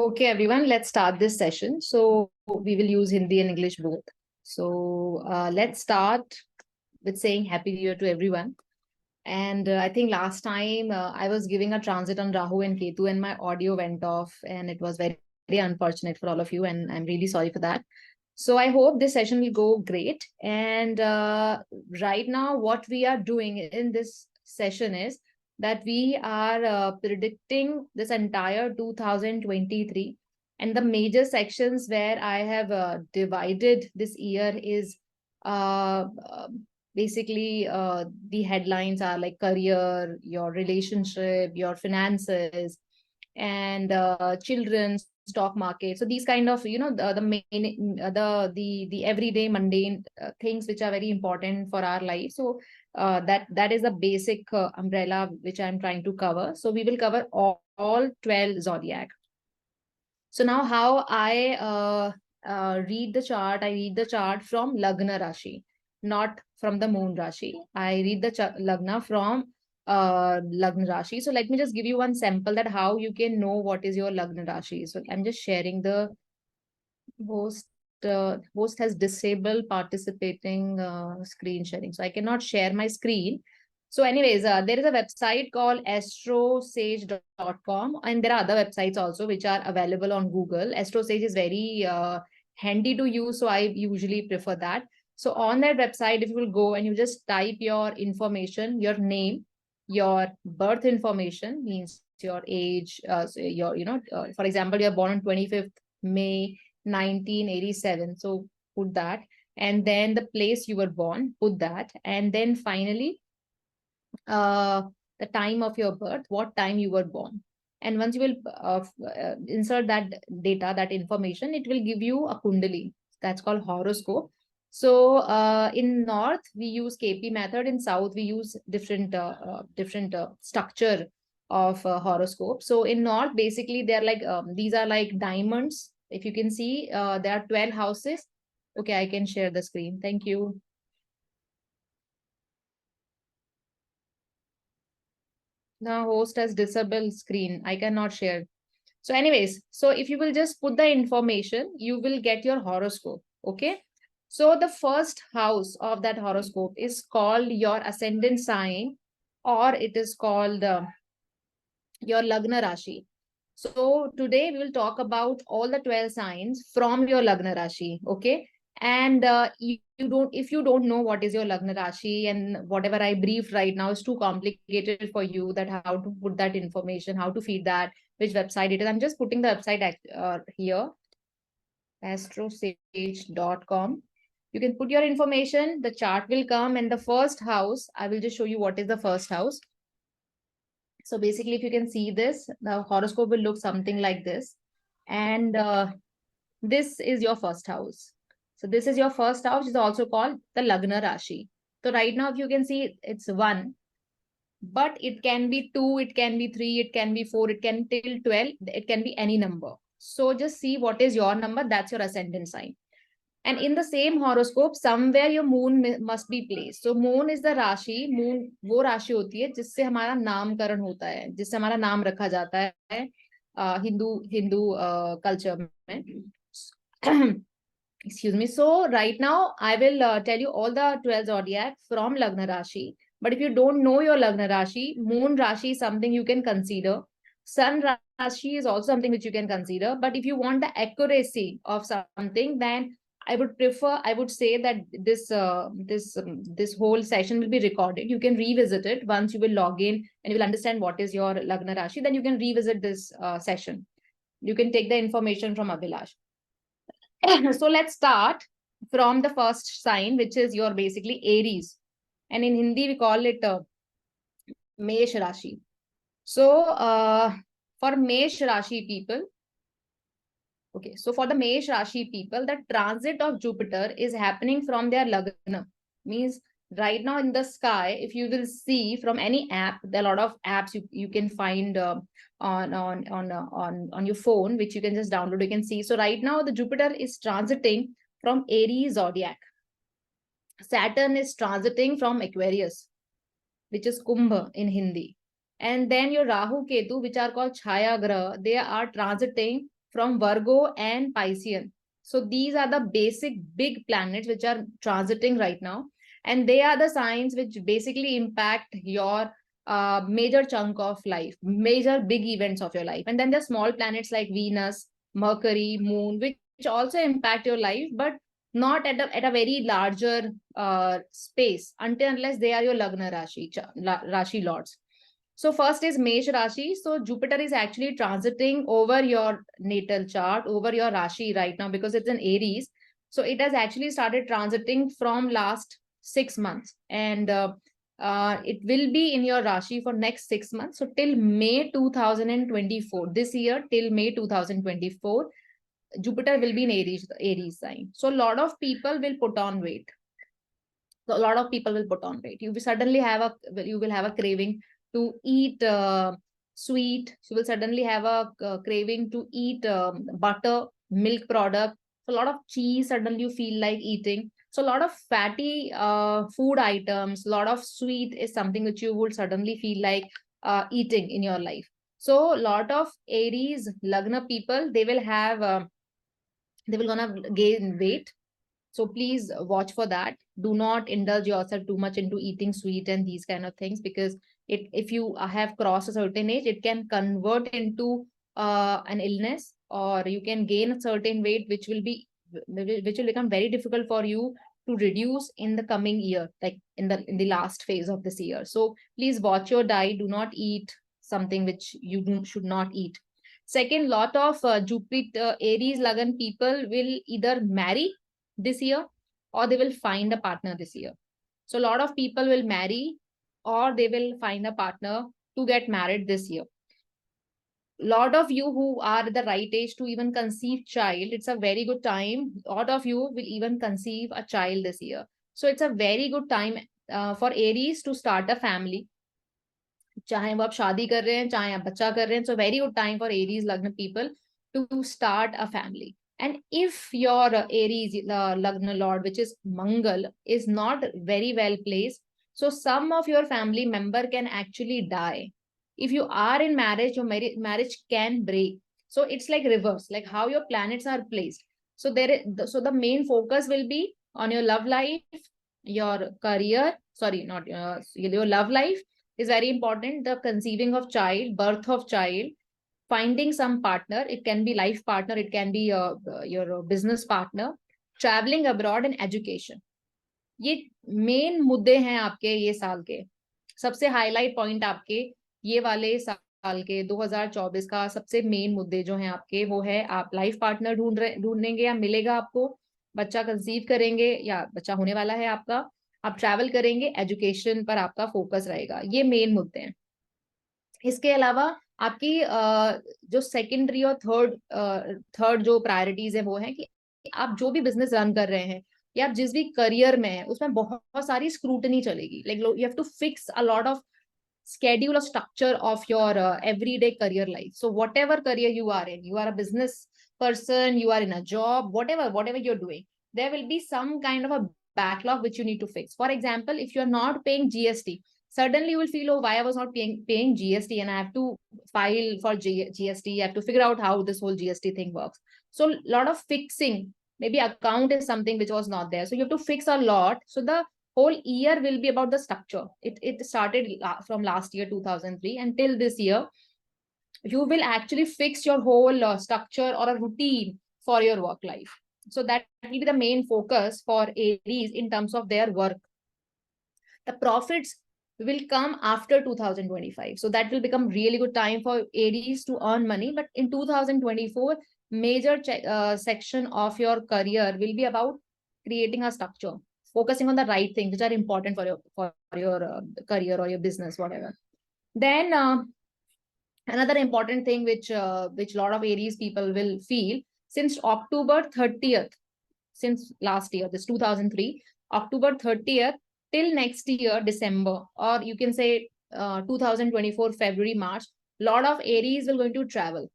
Okay, everyone, let's start this session. So we will use Hindi and English both. So let's start with saying Happy New Year to everyone. And I think last time I was giving a transit on Rahu and Ketu and my audio went off and it was very, very unfortunate for all of you. And I'm really sorry for that. So I hope this session will go great. And right now, what we are doing in this session is that we are predicting this entire 2023. And the major sections where I have divided this year is uh, uh, basically the headlines are like career, your relationship, your finances, and children, stock market. So these kind of the main the everyday mundane things which are very important for our life. So that is the basic umbrella which I'm trying to cover. So we will cover all 12 zodiac. So now how I read the chart, I read the chart from Lagna Rashi, not from the moon Rashi. I read the Lagna from Lagna Rashi. So let me just give you one sample that how you can know what is your Lagna Rashi. So I'm just sharing the host. Host has disabled participating screen sharing. So I cannot share my screen. So anyways, there is a website called astrosage.com, and there are other websites also which are available on Google. Astrosage is very handy to use, so I usually prefer that. So on that website, if you will go and you just type your information, your name, your birth information, means your age, so your, for example, you're born on 25th May 1987. So put that, and then the place you were born, put that, and then finally the time of your birth, what time you were born. And once you will insert that data, that information, it will give you a kundali. That's called horoscope. So in North, we use KP method. In South, we use different structure of horoscope. So in North, basically, they're like, these are like diamonds. If you can see, there are 12 houses. Okay, I can share the screen. Thank you. Now host has disabled screen. I cannot share. So anyways, so if you will just put the information, you will get your horoscope. Okay. So the first house of that horoscope is called your ascendant sign, or it is called your Lagna Rashi. So today we will talk about all the 12 signs from your Lagna Rashi. Okay. And you don't, if you don't know what is your Lagna Rashi, and whatever I briefed right now is too complicated for you, that how to put that information, how to feed that, which website it is. I'm just putting the website here, astrosage.com. You can put your information, the chart will come, and the first house, I will just show you what is the first house. So basically, if you can see this, the horoscope will look something like this. And this is your first house. So this is your first house, is also called the Lagna Rashi. So right now, if you can see, it's 1. But it can be 2, it can be 3, it can be 4, it can till 12, it can be any number. So just see what is your number, that's your ascendant sign. And in the same horoscope, somewhere your moon must be placed. So moon is the Rashi, moon वो राशि होती है जिससे हमारा नामकरण होता है, जिससे हमारा नाम रखा जाता है हिंदू कल्चर में. Excuse me. So right now I will tell you all the 12 zodiac from Lagna Rashi. But if you don't know your Lagna Rashi, moon Rashi is something you can consider. Sun Rashi is also something which you can consider. But if you want the accuracy of something, then I would say that this whole session will be recorded. You can revisit it once you will log in and you will understand what is your Lagna Rashi. Then you can revisit this session. You can take the information from Abhilash. So let's start from the first sign, which is your basically Aries. And in Hindi, we call it Mesh Rashi. So for Mesh Rashi people, okay, so for the Mesh Rashi people, the transit of Jupiter is happening from their Lagna. Means right now in the sky, if you will see from any app, there are a lot of apps you can find on your phone, which you can just download. You can see. So right now the Jupiter is transiting from Aries zodiac. Saturn is transiting from Aquarius, which is Kumbh in Hindi. And then your Rahu Ketu, which are called Chaya Graha, they are transiting from Virgo and Piscean. So these are the basic big planets which are transiting right now. And they are the signs which basically impact your major chunk of life, major big events of your life. And then there's small planets like Venus, Mercury, Moon, which also impact your life, but not at a very larger space unless they are your Lagna Rashi lords. So first is Mesh Rashi. So Jupiter is actually transiting over your natal chart, over your Rashi right now because it's in Aries. So it has actually started transiting from last 6 months, and it will be in your Rashi for next 6 months. So till May 2024, this year till May 2024, Jupiter will be in Aries sign. So a lot of people will put on weight. So a lot of people will put on weight. You will suddenly have a craving to eat sweet. You will suddenly have a craving to eat butter, milk product. So a lot of cheese suddenly you feel like eating. So a lot of fatty food items, a lot of sweet is something which you would suddenly feel like eating in your life. So a lot of Aries Lagna people, they will gonna gain weight. So please watch for that. Do not indulge yourself too much into eating sweet and these kind of things, because if you have crossed a certain age, it can convert into an illness, or you can gain a certain weight which will become very difficult for you to reduce in the coming year, like in the last phase of this year. So please watch your diet. Do not eat something which you should not eat. Second, lot of Jupiter Aries Lagan people will either marry this year, or they will find a partner this year. So a lot of people will marry, or they will find a partner to get married this year. Lot of you who are at the right age to even conceive child, it's a very good time. Lot of you will even conceive a child this year. So it's a very good time for Aries to start a family. चाहे वो आप शादी कर रहे हैं, चाहे आप बच्चा कर रहे हैं, so very good time for Aries Lagna people to start a family. And if your Aries Lagna Lord, which is Mangal, is not very well placed, so some of your family member can actually die. If you are in marriage, your marriage can break. So it's like reverse, like how your planets are placed. So the main focus will be on your love life, your career, sorry, not your love life is very important. The conceiving of child, birth of child, finding some partner. It can be life partner. It can be your business partner. Traveling abroad and education. ये main मुद्दे हैं आपके ये साल के. सबसे highlight point आपके ये वाले साल के 2024 का सबसे मेन मुद्दे जो हैं आपके, वो है आप लाइफ पार्टनर ढूंढेंगे या मिलेगा आपको, बच्चा कंसीव करेंगे या बच्चा होने वाला है आपका, आप ट्रैवल करेंगे, एजुकेशन पर आपका फोकस रहेगा. ये मेन मुद्दे हैं. इसके अलावा आपकी जो सेकेंडरी और थर्ड जो प्रायोरिटीज है वो है कि आप जो भी बिजनेस रन कर रहे हैं या आप जिस भी करियर में है उसमें बहुत सारी स्क्रूटनी चलेगी. Like you have to fix a lot of schedule or structure of your everyday career life. So whatever career you are in, you are a business person, you are in a job, whatever you're doing, there will be some kind of a backlog which you need to fix. For example, if you're not paying GST, suddenly you will feel, oh, why I was not paying GST, and I have to file for GST. I have to figure out how this whole GST thing works. So a lot of fixing, maybe account is something which was not there. So you have to fix a lot. So the whole year will be about the structure. It started from last year 2003 until this year. You will actually fix your whole structure or a routine for your work life. So that will be the main focus for Aries in terms of their work. The profits will come after 2025. So that will become really good time for Aries to earn money. But in 2024, major section of your career will be about creating a structure, focusing on the right things which are important for your career or your business, whatever. Then another important thing which a lot of Aries people will feel, since October 30th, since last year, this 2003, October 30th till next year, December, or you can say 2024, February, March, a lot of Aries will going to travel.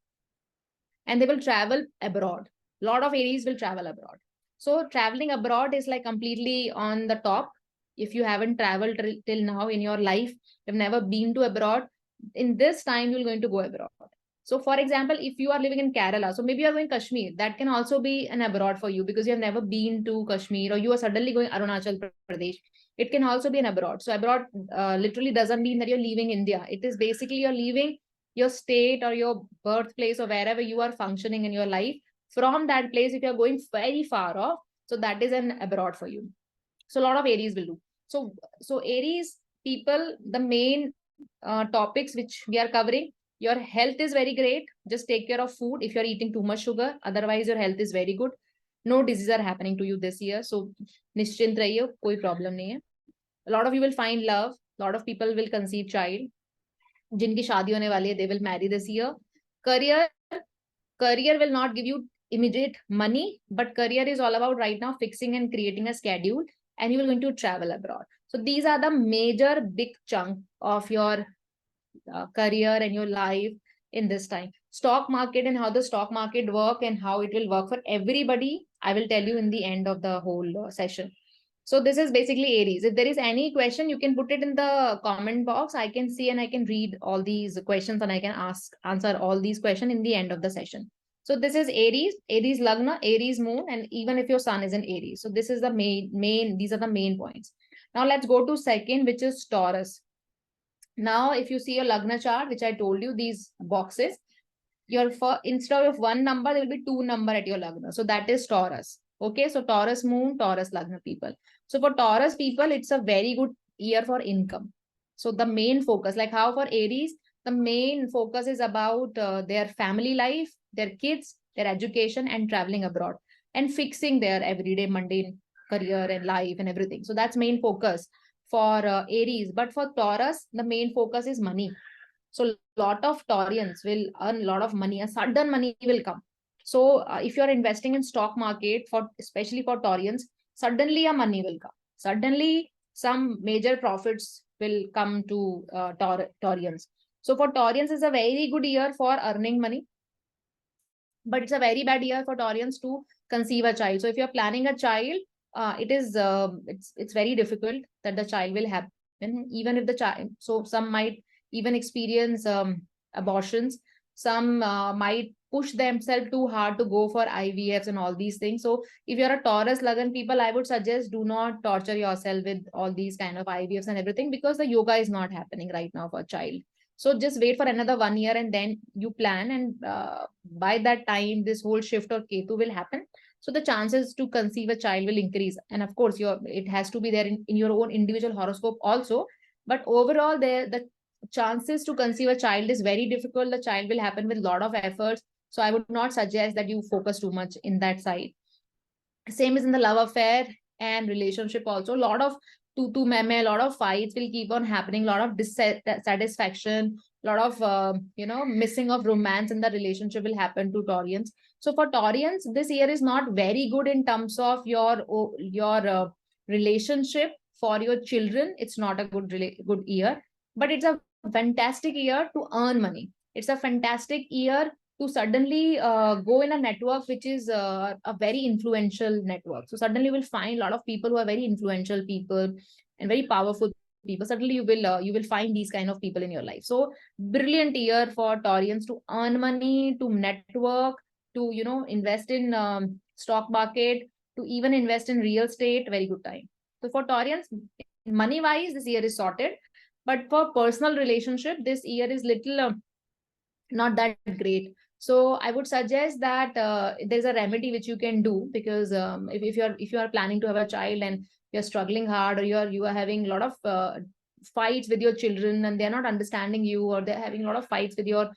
And they will travel abroad. A lot of Aries will travel abroad. So traveling abroad is like completely on the top. If you haven't traveled till now in your life, you've never been to abroad, in this time you're going to go abroad. So for example, if you are living in Kerala, so maybe you are going Kashmir, that can also be an abroad for you because you have never been to Kashmir, or you are suddenly going Arunachal Pradesh. It can also be an abroad. So abroad literally doesn't mean that you're leaving India. It is basically you're leaving your state or your birthplace or wherever you are functioning in your life. From that place, if you're going very far off, so that is an abroad for you. So a lot of Aries will do. So Aries people, the main topics which we are covering, your health is very great. Just take care of food if you're eating too much sugar. Otherwise, your health is very good. No diseases are happening to you this year. So निश्चिंत रहिए, कोई problem नहीं है. A lot of you will find love. A lot of people will conceive child. जिनकी शादी होने वाली है, they will marry this year. Career will not give you immediate money, but career is all about right now fixing and creating a schedule, and you will going to travel abroad. So these are the major big chunk of your career and your life in this time. Stock market and how the stock market work and how it will work for everybody, I will tell you in the end of the whole session. So this is basically Aries. If there is any question, you can put it in the comment box. I can see and I can read all these questions, and I can answer all these questions in the end of the session. So this is Aries, Aries Lagna, Aries Moon, and even if your sun is in Aries. So this is the these are the main points. Now let's go to second, which is Taurus. Now, if you see your Lagna chart, which I told you, these boxes, instead of one number, there will be two number at your Lagna. So that is Taurus. Okay, so Taurus Moon, Taurus Lagna people. So for Taurus people, it's a very good year for income. So the main focus, like how for Aries, the main focus is about their family life, their kids, their education, and traveling abroad, and fixing their everyday mundane career and life and everything. So that's main focus for Aries. But for Taurus, the main focus is money. So a lot of Taurians will earn a lot of money. A sudden money will come. So if you're investing in stock market, especially for Taurians, suddenly a money will come. Suddenly some major profits will come to Taurians. So for Taurians, it's a very good year for earning money. But it's a very bad year for Taurians to conceive a child. So if you're planning a child, it's very difficult that the child will happen, even if the child. So some might even experience abortions. Some might push themselves too hard to go for IVFs and all these things. So if you're a Taurus Lagan people, I would suggest do not torture yourself with all these kind of IVFs and everything, because the yoga is not happening right now for a child. So just wait for another 1 year and then you plan, and by that time this whole shift of Ketu will happen. So the chances to conceive a child will increase. And of course, it has to be there in your own individual horoscope also. But overall, the chances to conceive a child is very difficult. The child will happen with a lot of efforts. So I would not suggest that you focus too much in that side. Same is in the love affair and relationship also. A lot of meme, a lot of fights will keep on happening, a lot of dissatisfaction, a lot of missing of romance in the relationship will happen to Taurians. So for Taurians, this year is not very good in terms of your relationship. For your children, it's not a good year, but it's a fantastic year to earn money. It's a fantastic year to suddenly go in a network which is a very influential network. So suddenly you will find a lot of people who are very influential people and very powerful people. Suddenly you will find these kind of people in your life. So brilliant year for Taurians to earn money, to network, to invest in stock market, to even invest in real estate. Very good time. So for Taurians, money wise, this year is sorted. But for personal relationship, this year is little not that great. So I would suggest that there's a remedy which you can do, because if you are planning to have a child and you're struggling hard, or you are having a lot of fights with your children and they're not understanding you, or they're having a lot of fights with your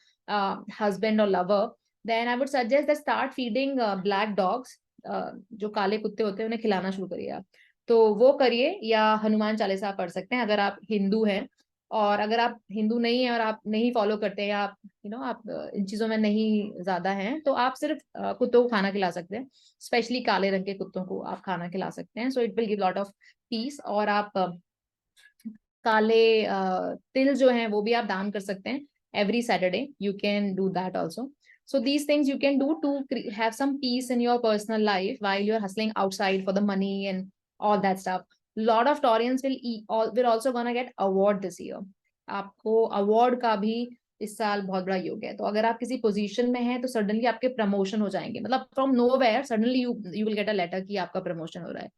husband or lover, then I would suggest that start feeding black dogs. जो काले कुत्ते होते हैं उन्हें खिलाना शुरू करिए आप. तो वो करिए, या हनुमान चालीसा पढ़ सकते हैं अगर आप हिंदू हैं. और अगर आप हिंदू नहीं है और आप नहीं फॉलो करते हैं, या आप इन चीजों में नहीं ज्यादा हैं, तो आप सिर्फ कुत्तों को खाना खिला सकते हैं. स्पेशली काले रंग के कुत्तों को आप खाना खिला सकते हैं. So it will give lot of peace. और आप काले तिल जो हैं वो भी आप दान कर सकते हैं. Every Saturday you can do that also. So these things you can do to have some peace in your personal life while you're hustling outside for the money and all that stuff. Lot of Taurians will also gonna get award this year. आपको award का भी इस साल बहुत बड़ा योग है। तो अगर आप किसी पोजीशन में हैं तो सडनली आपके प्रमोशन हो जाएंगे, मतलब from nowhere suddenly you will get a letter कि आपका प्रमोशन हो रहा है।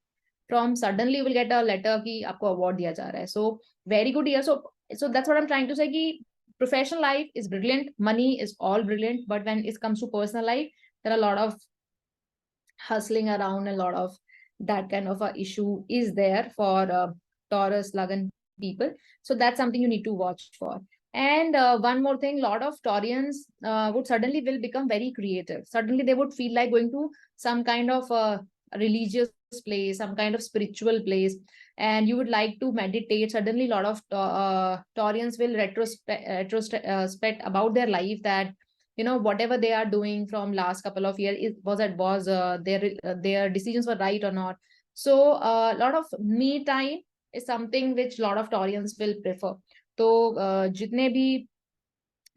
From suddenly you will get a letter कि आपको अवार्ड दिया जा रहा है। So very good year. So that's what I am trying to say कि professional life is brilliant, money is all brilliant, but when it comes to personal life, there are a lot of hustling around, a lot of that kind of a issue is there for Taurus Lagan people. So that's something you need to watch for. And one more thing, lot of Taurians would suddenly will become very creative. Suddenly they would feel like going to some kind of religious place, some kind of spiritual place, and you would like to meditate. Suddenly, a lot of Taurians will retrospect about their life, that whatever they are doing from last couple of years, was their decisions were right or not. So a lot of me time is something which lot of Taurians will prefer. तो जितने भी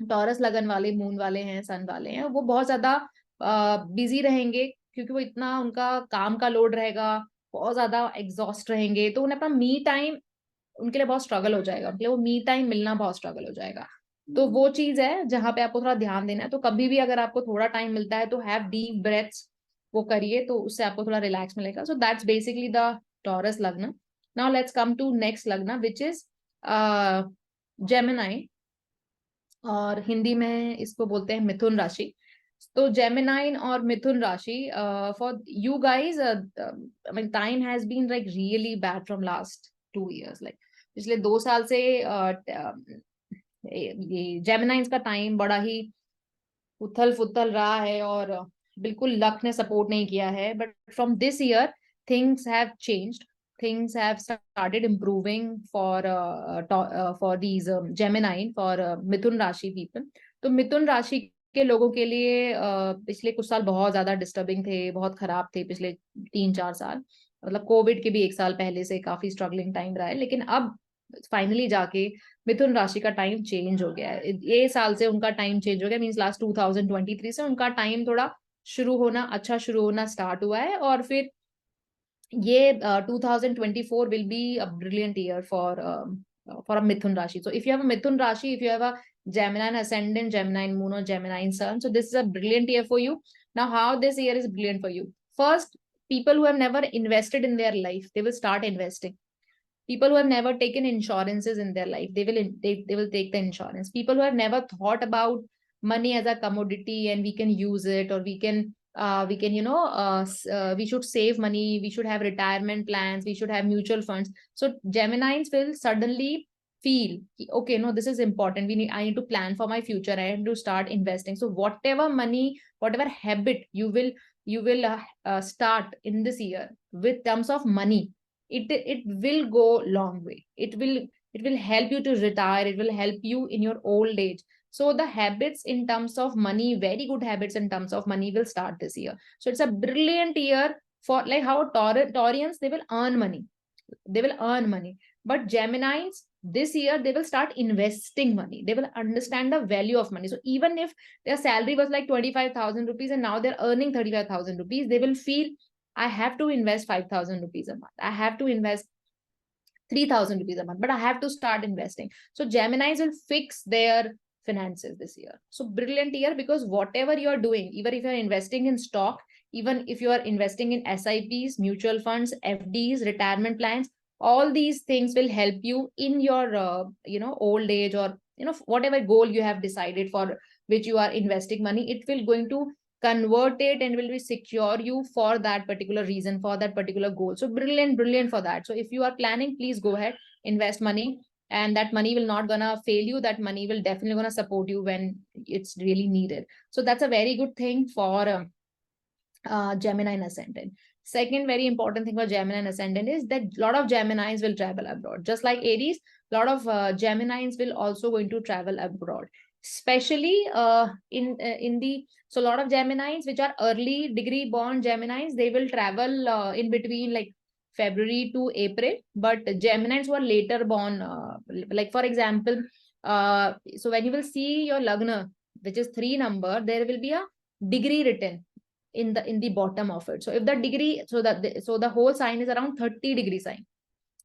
taurus लगन वाले, moon वाले हैं, सन वाले हैं, वो बहुत ज्यादा बिजी रहेंगे, क्योंकि वो इतना उनका काम का लोड रहेगा, बहुत ज्यादा एग्जॉस्ट रहेंगे, तो उन्हें अपना मी टाइम, उनके लिए बहुत स्ट्रगल हो जाएगा, उनके लिए वो मी टाइम मिलना बहुत स्ट्रगल हो जाएगा। तो वो चीज है जहां पे आपको थोड़ा ध्यान देना है। तो कभी भी अगर आपको थोड़ा टाइम मिलता है तो हैव डीप ब्रेथ्स, वो करिए, तो उससे आपको थोड़ा रिलैक्स मिलेगा। So that's basically the Taurus lagna. Now let's come to next lagna which is Gemini, और हिंदी में इसको बोलते हैं मिथुन राशि। तो जेमिनाइन और मिथुन राशि, for you guys, I mean time has been like really bad from last 2 years, लाइक पिछले 2 साल से ये जेमिनाइंस का टाइम बड़ा ही उथल फुथल रहा है, और बिल्कुल लक ने सपोर्ट नहीं किया है। But from this year things have changed, things have started improving for these Gemini, for मिथुन राशि people. तो मिथुन राशि के लोगों के लिए पिछले कुछ साल बहुत ज्यादा डिस्टर्बिंग थे, बहुत खराब थे पिछले 3-4 साल। मतलब कोविड के भी 1 साल पहले से काफी स्ट्रगलिंग टाइम रहा है, लेकिन अब फाइनली जाके मिथुन राशि का टाइम चेंज हो गया है। ये साल से उनका टाइम चेंज हो गया, मीन्स लास्ट 2023 से उनका टाइम थोड़ा शुरू होना, अच्छा शुरू होना स्टार्ट हुआ है। और फिर ये 2024 will be a brilliant year for a Mithun Rashi. So if you have a Mithun Rashi, if you have a Gemini ascendant, Gemini moon, or Gemini sun, so this is a brilliant year for you. Now, how this year is brilliant for you? First, people who have never invested in their life, they will start investing. People who have never taken insurances in their life, they will take the insurance. People who have never thought about money as a commodity, and we can use it, or we can we should save money, we should have retirement plans, we should have mutual funds. So Geminis will suddenly feel, okay, no, this is important, I need to plan for my future, I have to start investing. So whatever money, whatever habit you will start in this year with terms of money, it will go long way. It will help you to retire, it will help you in your old age. So the habits in terms of money, very good habits in terms of money, will start this year. So it's a brilliant year for, like how Taurians, they will earn money. They will earn money. But Geminis, this year, they will start investing money. They will understand the value of money. So even if their salary was like 25,000 rupees and now they're earning 35,000 rupees, they will feel, I have to invest 5,000 rupees a month. I have to invest 3,000 rupees a month, but I have to start investing. So Geminis will fix their finances this year. So brilliant year, because whatever you are doing, even if you're investing in stock, even if you are investing in SIPs, mutual funds, FDs, retirement plans, all these things will help you in your old age, or whatever goal you have decided for which you are investing money. It will going to convert it and will be secure you for that particular reason, for that particular goal. So brilliant for that. So if you are planning, please go ahead, invest money, and that money will not gonna fail you. That money will definitely gonna support you when it's really needed. So that's a very good thing for Gemini and Ascendant. Second very important thing for Gemini and Ascendant is that a lot of Geminis will travel abroad. Just like Aries, a lot of Geminis will also going to travel abroad, especially in the, so a lot of Geminis which are early degree born Geminis, they will travel in between like February to April. But Geminis who are later born, like for example, so when you will see your Lagna, which is 3 number, there will be a degree written in the bottom of it. So if the degree, so the whole sign is around 30 degree sign.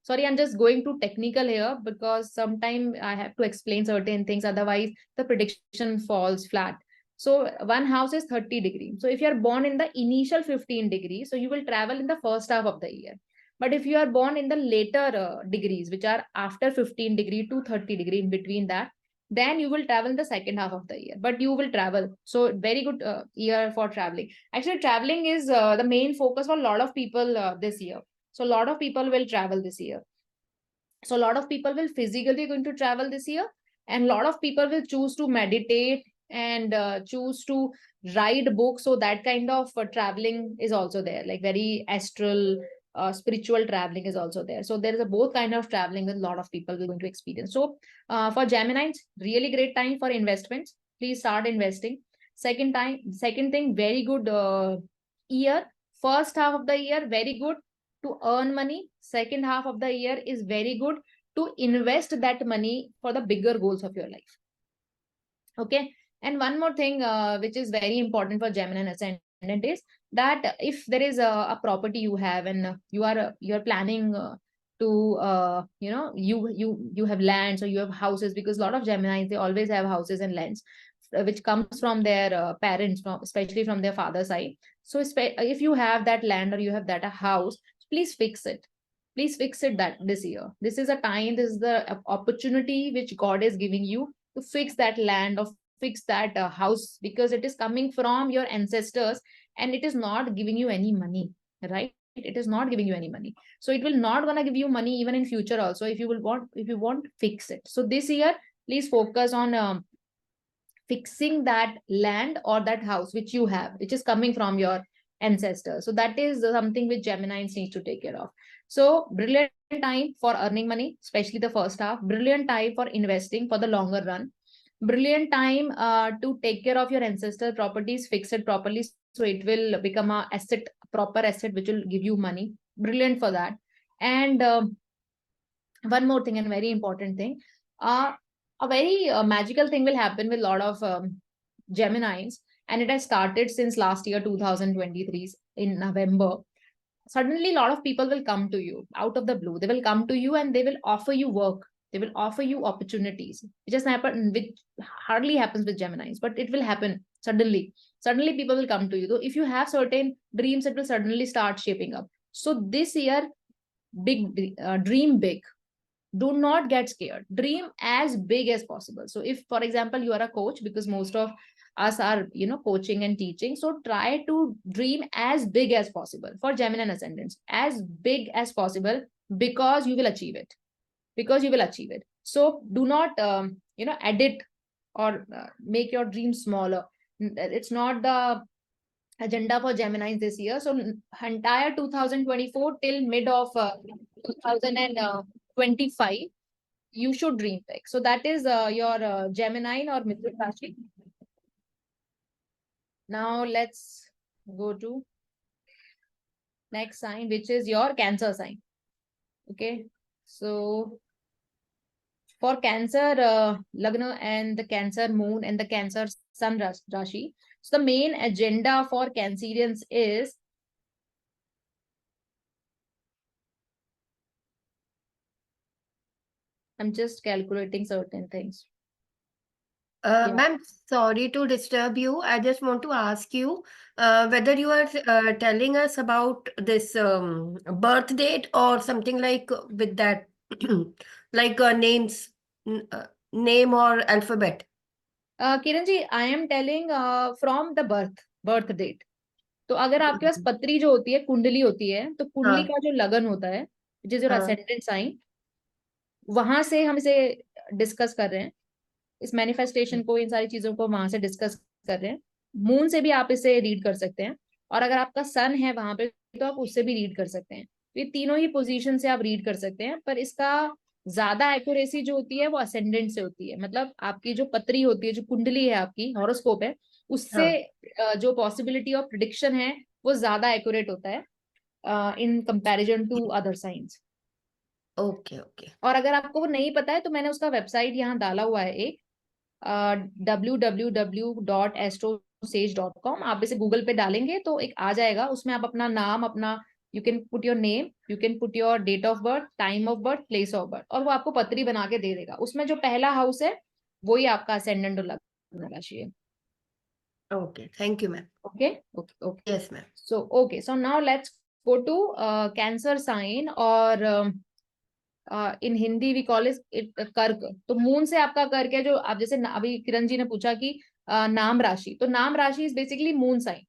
Sorry, I'm just going too technical here because sometimes I have to explain certain things. Otherwise, the prediction falls flat. So one house is 30 degrees. So if you are born in the initial 15 degrees, so you will travel in the first half of the year. But if you are born in the later degrees, which are after 15 degree to 30 degree, in between that, then you will travel in the second half of the year. But you will travel. So very good year for traveling. Actually, traveling is the main focus for a lot of people this year. So a lot of people will travel this year. So a lot of people will physically going to travel this year, and a lot of people will choose to meditate and choose to write books. So that kind of traveling is also there, like very astral, spiritual traveling is also there. So there is a both kind of traveling that a lot of people are going to experience. So for Geminis, really great time for investments. Please start investing. Second thing, very good year. First half of the year, very good to earn money. Second half of the year is very good to invest that money for the bigger goals of your life. Okay. And one more thing, which is very important for Gemini ascendant is that if there is a property you have and you're planning to you have lands or you have houses, because a lot of Geminis, they always have houses and lands which comes from their parents, especially from their father's side. So if you have that land or you have that a house, please fix it. Please fix it that this year. This is a time, this is the opportunity which God is giving you to fix that land or fix that house, because it is coming from your ancestors and it is not giving you any money, right? It is not giving you any money. So it will not gonna give you money even in future also if you want, fix it. So this year, please focus on fixing that land or that house which you have, which is coming from your ancestors. So that is something which Geminis needs to take care of. So brilliant time for earning money, especially the first half. Brilliant time for investing for the longer run. Brilliant time to take care of your ancestral properties, fix it properly so it will become a asset, proper asset which will give you money. Brilliant for that. And one more thing, and very important thing, a very magical thing will happen with a lot of Geminis, and it has started since last year 2023 in November. Suddenly a lot of people will come to you out of the blue. They will come to you and they will offer you work. They will offer you opportunities. It just happen, which hardly happens with Geminis, but it will happen suddenly. Suddenly people will come to you. So if you have certain dreams, it will suddenly start shaping up. So this year, dream big. Do not get scared. Dream as big as possible. So if, for example, you are a coach, because most of us are coaching and teaching, so try to dream as big as possible for Gemini ascendants, as big as possible, because you will achieve it. So do not edit or make your dream smaller. It's not the agenda for Geminis this year. So entire 2024 till mid of 2025, you should dream big. So that is your Gemini or Mithun Rashi. Now let's go to next sign, which is your Cancer sign. Okay. So for Cancer Lagna and the Cancer Moon and the Cancer Sun Rashi, so the main agenda for Cancerians is I'm just calculating certain things. Yeah. Ma'am, sorry to disturb you. I just want to ask you whether you are telling us about this birth date or something like with that, like names, name or alphabet. Kiran ji, I am telling from the birth date. तो अगर आपके पास पत्री जो होती है, कुंडली होती है, तो कुंडली का जो लगन होता है, जिस योर असेंडेंट साइन, वहां से हम इसे डिस्कस कर रहे हैं. इस मैनिफेस्टेशन को, इन सारी चीजों को वहां से डिस्कस कर रहे हैं. मून से भी आप इसे रीड कर सकते हैं, और अगर आपका सन है वहां पे तो आप उससे भी रीड कर सकते हैं. तो ये तीनों ही पोजीशन से आप रीड कर सकते हैं, पर इसका ज्यादा एक्यूरेसी जो होती है वो असेंडेंट से होती है. मतलब आपकी जो पत्री होती है, जो कुंडली है, आपकी हॉरोस्कोप है, उससे जो पॉसिबिलिटी ऑफ प्रिडिक्शन है वो ज्यादा एक्यूरेट होता है in comparison to other science. Okay okay. और अगर आपको वो नहीं पता है तो मैंने उसका वेबसाइट यहाँ डाला हुआ है, एक www.astrosage.com. आप इसे गूगल पे डालेंगे तो एक आ जाएगा, उसमें आप अपना नाम, अपना You can put your name, you can put your date of birth, time of birth, place of birth, और वो आपको पत्री बना के दे देगा. उसमें जो पहला हाउस है वही आपका असेंडेंट और लग्न राशि है. Okay, thank you, ma'am. Okay, okay, okay. Yes, ma'am. So okay, so now let's go to Cancer sign, और इन हिंदी वी कॉल इट कर्क. तो मून से आपका कर्क है, जो आप जैसे अभी किरण जी ने पूछा कि नाम राशि, तो नाम राशि इज बेसिकली मून साइन.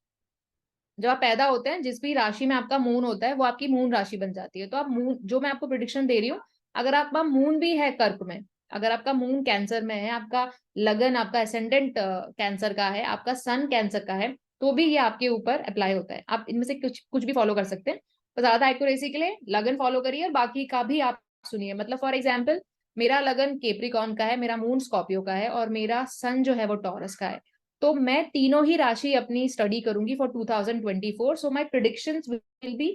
जब आप पैदा होते हैं, जिस भी राशि में आपका मून होता है वो आपकी मून राशि बन जाती है. तो आप मून, जो मैं आपको प्रिडिक्शन दे रही हूँ, अगर आपका मून भी है कर्क में, अगर आपका मून कैंसर में है, आपका लगन, आपका असेंडेंट कैंसर का है, आपका सन कैंसर का है, तो भी ये आपके ऊपर अप्लाई होता है. आप इनमें से कुछ कुछ भी फॉलो कर सकते हैं. तो ज्यादा एक्यूरेसी के लिए लगन फॉलो करिए, और बाकी का भी आप सुनिए. मतलब फॉर एग्जाम्पल, मेरा लगन केप्रिकॉन का है, मेरा मून स्कॉर्पियो का है, और मेरा सन जो है वो टॉरस का है. तो मैं तीनों ही राशि अपनी स्टडी करूंगी for 2024. So my predictions will be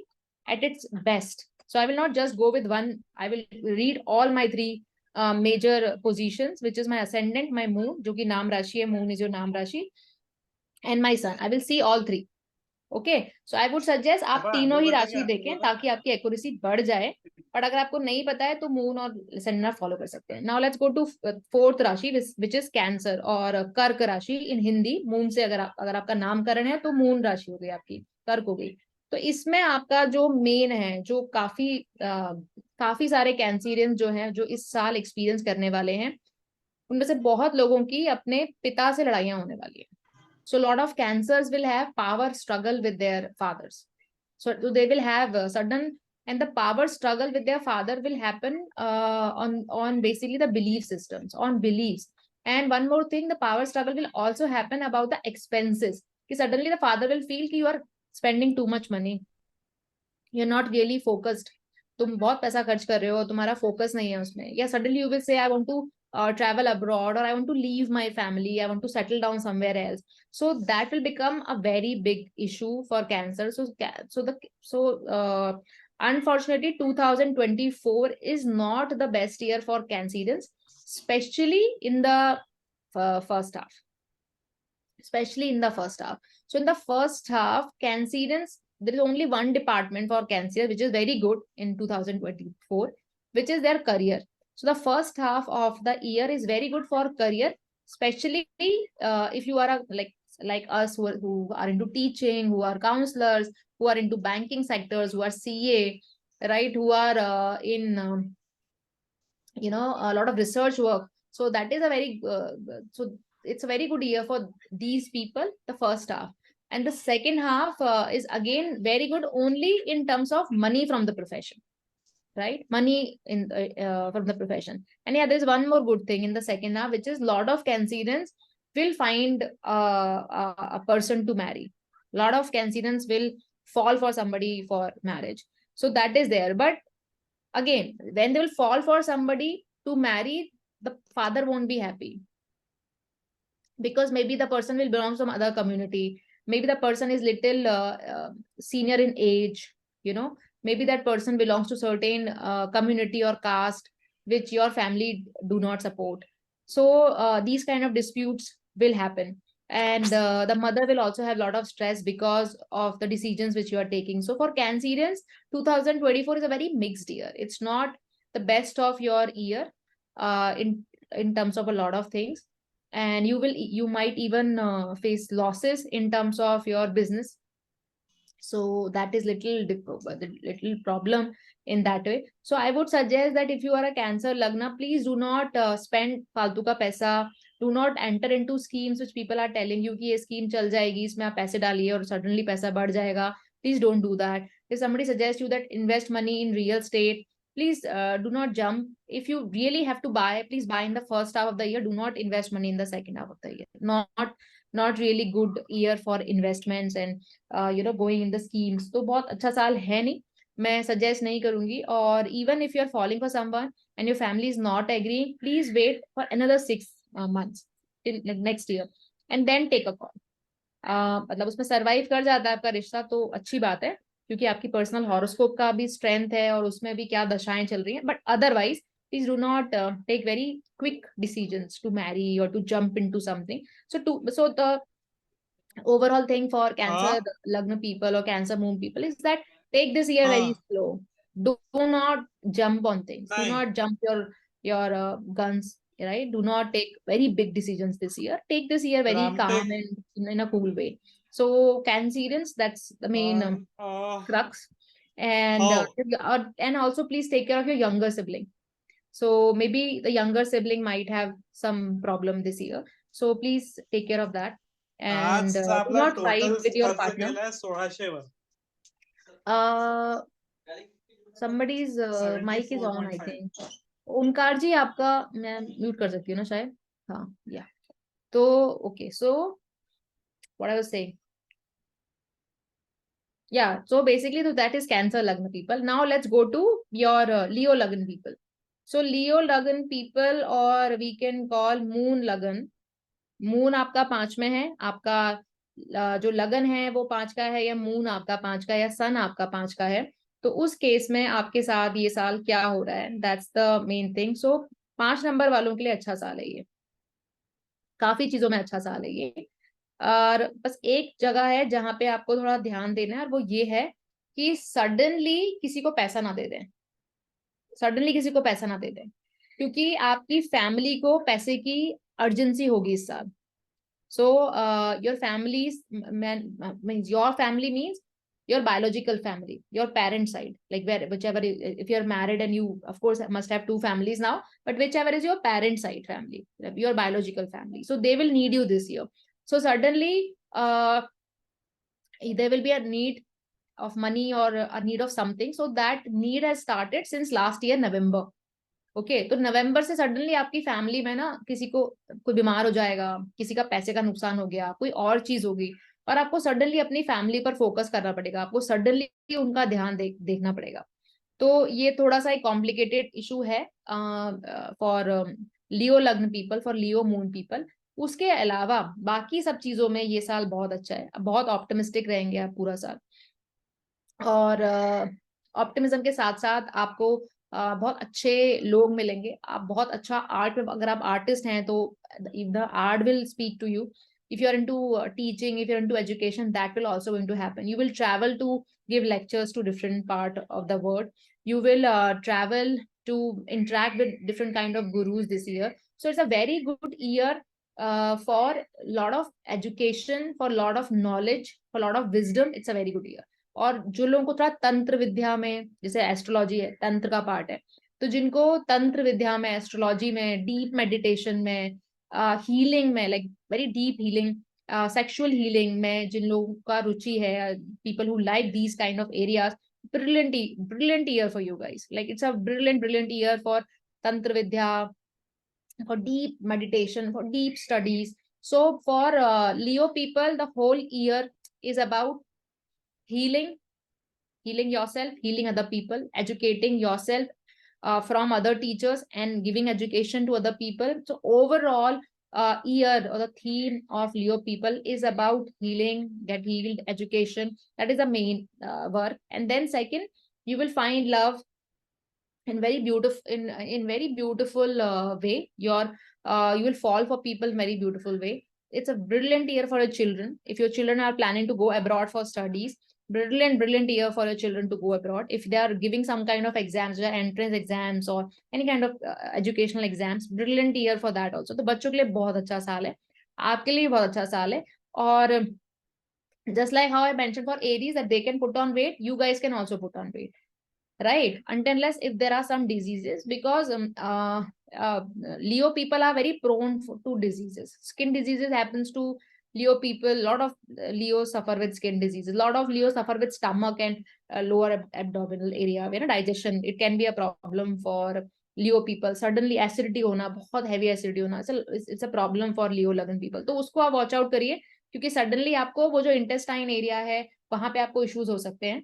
at its best. So I will not just go with one, I will read all my 3 major positions, which is my ascendant, my moon, जो कि नाम राशि है, moon is your नाम राशि, and my sun. I will see all 3. Okay, so I would suggest आप तीनों ही राशि देखें ताकि आपकी एक्यूरेसी बढ़ जाए. और अगर आपको नहीं पता है तो मून और सेंडर फॉलो कर सकते हैं. Now let's go to fourth rashi, which is cancer और कर्क राशि इन हिंदी. मून से अगर आपका नामकरण है तो मून राशि हो गई आपकी, कर्क हो गई. तो इसमें आपका जो मेन है, जो काफी सारे कैंसरियन जो हैं, जो इस साल एक्सपीरियंस करने वाले हैं, उनमें से बहुत लोगों की अपने पिता से लड़ाइयां होने वाली है. So a lot of cancers will have power struggle with their fathers. So they will have sudden, and the power struggle with their father will happen on basically the belief systems, on beliefs. And one more thing, the power struggle will also happen about the expenses. Ki suddenly the father will feel कि you are spending too much money. You're not really focused. तुम बहुत पैसा खर्च कर रहे हो, तुम्हारा focus नहीं है उसमें. या suddenly you will say, I want to travel abroad, or I want to leave my family, I want to settle down somewhere else. So that will become a very big issue for cancer. Unfortunately 2024 is not the best year for cancerians, especially in the first half. Especially in the first half. So in the first half, cancerians, there is only one department for cancer which is very good in 2024, which is their career. So the first half of the year is very good for career, especially if you are like us who are into teaching, who are counselors, who are into banking sectors, who are CA, right, who are in a lot of research work. So that is a very so it's a very good year for these people, the first half. And the second half is again very good only in terms of money from the profession, right? Money in from the profession. And yeah, there's one more good thing in the second half, which is a lot of cancerians will find a person to marry. A lot of cancerians will fall for somebody for marriage. So that is there. But again, when they will fall for somebody to marry, the father won't be happy, because maybe the person will belong to some other community. Maybe the person is little senior in age, maybe that person belongs to certain community or caste which your family do not support. So these kind of disputes will happen, and the mother will also have a lot of stress because of the decisions which you are taking. So for cancerians, 2024 is a very mixed year. It's not the best of your year in terms of a lot of things, and you might even face losses in terms of your business. So that is little problem in that way. So I would suggest that if you are a Cancer Lagna, please do not spend फालतू का पैसा. Do not enter into schemes which people are telling you कि ये scheme चल जाएगी, इसमें आप पैसे डालिए और suddenly पैसा बढ़ जाएगा. Please don't do that. If somebody suggests you that invest money in real estate, please do not jump. If you really have to buy, please buy in the first half of the year. Do not invest money in the second half of the year. Not really good year for investments and going in the schemes. तो बहुत अच्छा साल है नहीं, मैं suggest नहीं करूंगी. और even if you are falling for someone and your family is not agreeing, please wait for another 6 months till next year and then take a call. मतलब उसमें survive कर जाता है आपका रिश्ता तो अच्छी बात है, क्योंकि आपकी पर्सनल हॉरोस्कोप का भी स्ट्रेंथ है और उसमें भी क्या दशाएं चल रही हैं. But otherwise please do not take very quick decisions to marry or to jump into something. So the overall thing for Cancer Lagna people or Cancer moon people is that take this year very slow. Do not jump on things. Do Right. not jump your guns, right? Do not take very big decisions this year. Take this year very calm and in a cool way. So Cancerians, that's the main crux. And also please take care of your younger sibling. So maybe the younger sibling might have some problem this year. So please take care of that. And आज do आपला not fight total with your खर्च partner. केलाय 1600 वर. Somebody's mic is on, I 74.5. think. Omkar जी आपका मैं mute कर सकती हूँ ना शायद. हाँ, yeah. तो okay, so what I was saying. Yeah, so basically so that is Cancer Lagna people. Now let's go to your Leo Lagna people. So Leo Lagna people, or we can call Moon Lagna. Moon आपका 5 में है, आपका जो लगन है वो 5 का है, या मून आपका 5 का, या सन आपका 5 का है, तो उस केस में आपके साथ ये साल क्या हो रहा है, that's the main thing. So 5 number वालों के लिए अच्छा साल है ये, काफी चीजों में अच्छा साल है ये. और बस एक जगह है जहां पे आपको थोड़ा ध्यान देना है, और वो ये है कि सडनली किसी को पैसा ना दे दें. सडनली किसी को पैसा ना दे दें, क्योंकि आपकी फैमिली को पैसे की अर्जेंसी होगी इस साल. So your family's means your family means your biological family, your parent side, like whichever if you're married and you of course must have 2 families now, but whichever is your parent side family, your biological family, so they will need you this year. So suddenly there will be a need of money or a need of something, so that need has started since last year November. Okay तो नवंबर से suddenly आपकी family में ना किसी को कोई बीमार हो जाएगा, किसी का पैसे का नुकसान हो गया, कोई और चीज होगी, और आपको सडनली अपनी फैमिली पर फोकस करना पड़ेगा, आपको सडनली उनका ध्यान देखना पड़ेगा. तो ये थोड़ा सा एक कॉम्प्लिकेटेड इशू है फॉर लियो लग्न people, for Leo moon people. उसके अलावा बाकी सब चीजों में ये साल बहुत अच्छा है, बहुत ऑप्टिमिस्टिक रहेंगे आप पूरा साल. और ऑप्टिमिज्म के साथ साथ आपको बहुत अच्छे लोग मिलेंगे. आप बहुत अच्छा आर्ट में, अगर आप आर्टिस्ट हैं तो the art will speak to you. if you are into teaching, if you're into education, that will also going to happen. You will travel to give lectures to different part of the world. You will travel to interact with different kind of gurus this year. So it's a very good year for lot of education, for lot of knowledge, for lot of wisdom. It's a very good year. और जो लोगों को थोड़ा तंत्र विद्या में, जैसे astrology है, तंत्र का पार्ट है, तो जिनको तंत्र विद्या में, एस्ट्रोलॉजी में, डीप मेडिटेशन में, हीलिंग में, like very deep healing, sexual healing में जिन लोगों का रुचि है, people who like these kind of areas, brilliant year for you guys. Like it's a brilliant year for tantra vidya, for deep meditation, for deep studies. So for Leo people, the whole year is about healing yourself, healing other people, educating yourself from other teachers, and giving education to other people. So overall year, or the theme of Leo people is about healing, get healed, education. That is the main work. And then second, you will find love in very beautiful, in very beautiful way. You will fall for people in very beautiful way. It's a brilliant year for your children. If your children are planning to go abroad for studies, brilliant year for your children to go abroad. If they are giving some kind of exams, entrance exams or any kind of educational exams, brilliant year for that also. तो बच्चों के लिए बहुत अच्छा साल है, आपके लिए बहुत अच्छा साल है. और just like how I mentioned for Aries that they can put on weight, you guys can also put on weight, right? Unless if there are some diseases, because Leo people are very prone to diseases. Skin diseases happens to Leo people. A lot of Leos suffer with skin diseases. A lot of Leos suffer with stomach and lower abdominal area, digestion. It can be a problem for Leo people. Suddenly acidity होना, बहुत heavy acidity होना, it's a problem for Leo लगन people. तो उसको आप watch out करिए, क्योंकि suddenly आपको वो जो intestine area है वहां पे आपको issues हो सकते हैं.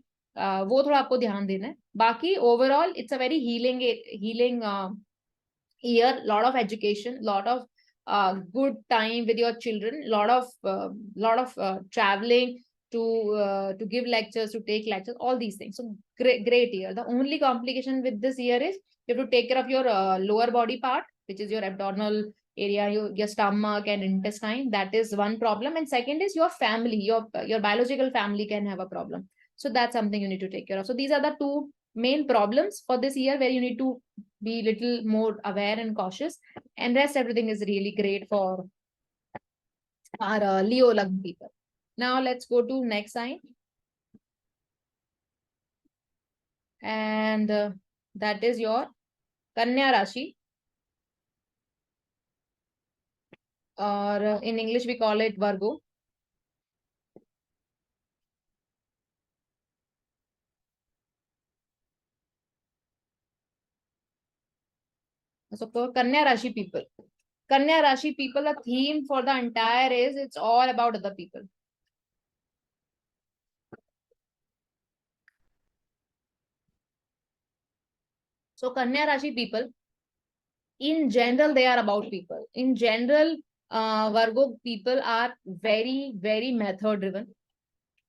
वो थोड़ा आपको ध्यान देना है. बाकी overall it's a very healing year. Lot of education, lot of good time with your children, lot of traveling to give lectures, to take lectures, all these things. So great year. The only complication with this year is you have to take care of your lower body part, which is your abdominal area, your stomach and intestine. That is one problem. And second is your family, your biological family can have a problem. So that's something you need to take care of. So these are the two main problems for this year where you need to be little more aware and cautious, and rest everything is really great for our Leo Lagna people. Now let's go to next sign, and that is your Kanya Rashi, or in English we call it Virgo. So for Kanya Rashi people, Kanya Rashi people, the theme for the entire is it's all about other people. So Kanya Rashi people, in general, they are about people. In general, Virgo people are very, very method driven.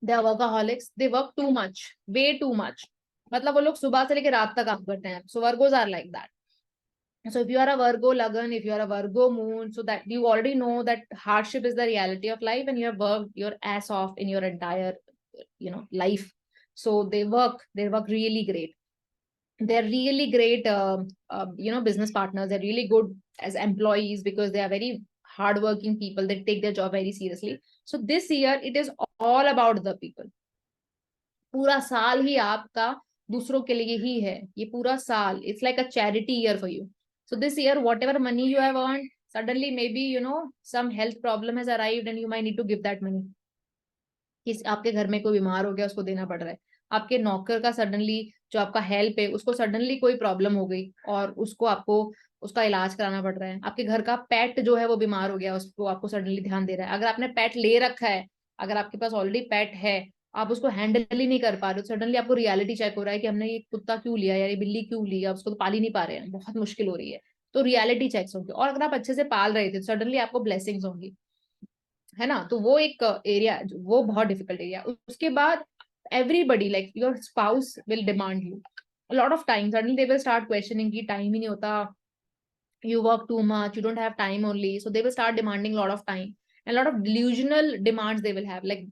They are workaholics. They work too much, way too much. मतलब वो लोग सुबह से लेकर रात तक काम करते हैं. So Virgos are like that. So if you are a Virgo Lagan, if you are a Virgo moon, so that you already know that hardship is the reality of life, and you have worked your ass off in your entire, life. So they work really great. They're really great, business partners. They're really good as employees because they are very hardworking people. They take their job very seriously. So this year, it is all about the people. पूरा साल ही आपका दूसरों के लिए ही है. ये पूरा साल, it's like a charity year for you. So this year, whatever money you have earned, suddenly maybe, some health problem has arrived and you might need to give that money. कि आपके घर में कोई बीमार हो गया, उसको देना पड़ रहा है. आपके नौकर का सडनली, जो आपका हेल्प है, उसको सडनली कोई प्रॉब्लम हो गई और उसको आपको उसका इलाज कराना पड़ रहा है. आपके घर का पेट जो है वो बीमार हो गया, उसको आपको सडनली ध्यान दे रहा है. अगर आपने पेट ले रखा है, अगर आपके पास ऑलरेडी पेट है, आप उसको हैंडल ही नहीं कर पा रहे हो, सडनली आपको रियलिटी चेक हो रहा है कि हमने ये कुत्ता क्यों लिया यार, ये बिल्ली क्यों लिया, उसको तो पाल ही नहीं पा रहे हैं, बहुत मुश्किल हो रही है. तो रियलिटी चेक्स होंगे. और अगर आप अच्छे से पाल रहे थे, सडनली आपको ब्लेसिंग्स होंगी, है ना. तो वो एक एरिया, वो बहुत डिफिकल्ट एरिया. उसके बाद everybody, like your spouse will demand you lot of time. Suddenly they will start questioning कि टाइम ही नहीं होता, you work too much, you don't have time only. So they will start demanding a lot of time, and a lot of delusional demands they will have, like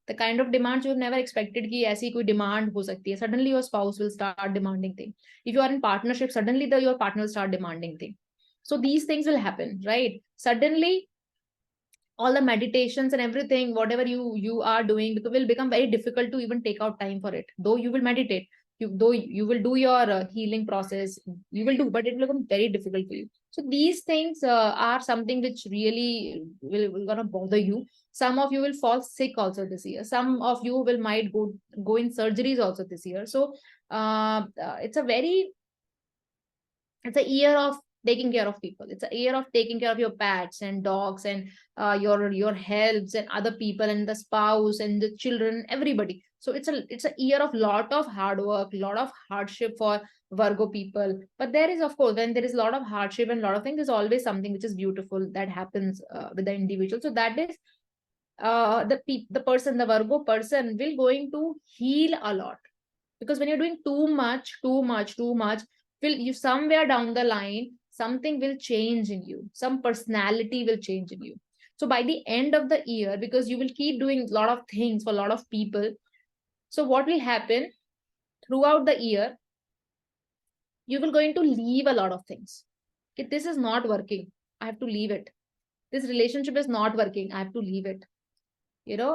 the kind of demands you've never expected कि ऐसी कोई demand हो सकती है. Suddenly your spouse will start demanding things. If you are in partnership, suddenly your partner will start demanding things. So these things will happen, right? Suddenly all the meditations and everything, whatever you are doing, will become very difficult to even take out time for it. Though you will meditate, though you will do your healing process, you will do, but it will become very difficult for you. So these things are something which really will gonna bother you. Some of you will fall sick also this year. Some of you will might go in surgeries also this year. So it's a year of taking care of people. It's a year of taking care of your pets and dogs and your helps and other people and the spouse and the children, everybody. So it's a year of lot of hard work, lot of hardship for Virgo people. But there is, of course, when there is a lot of hardship and a lot of things, there's always something which is beautiful that happens with the individual. So that is the Virgo person will going to heal a lot. Because when you're doing too much, will you somewhere down the line, something will change in you, some personality will change in you. So by the end of the year, because you will keep doing a lot of things for a lot of people, so what will happen throughout the year, you will going to leave a lot of things. If this is not working, I have to leave it. This relationship is not working, I have to leave it.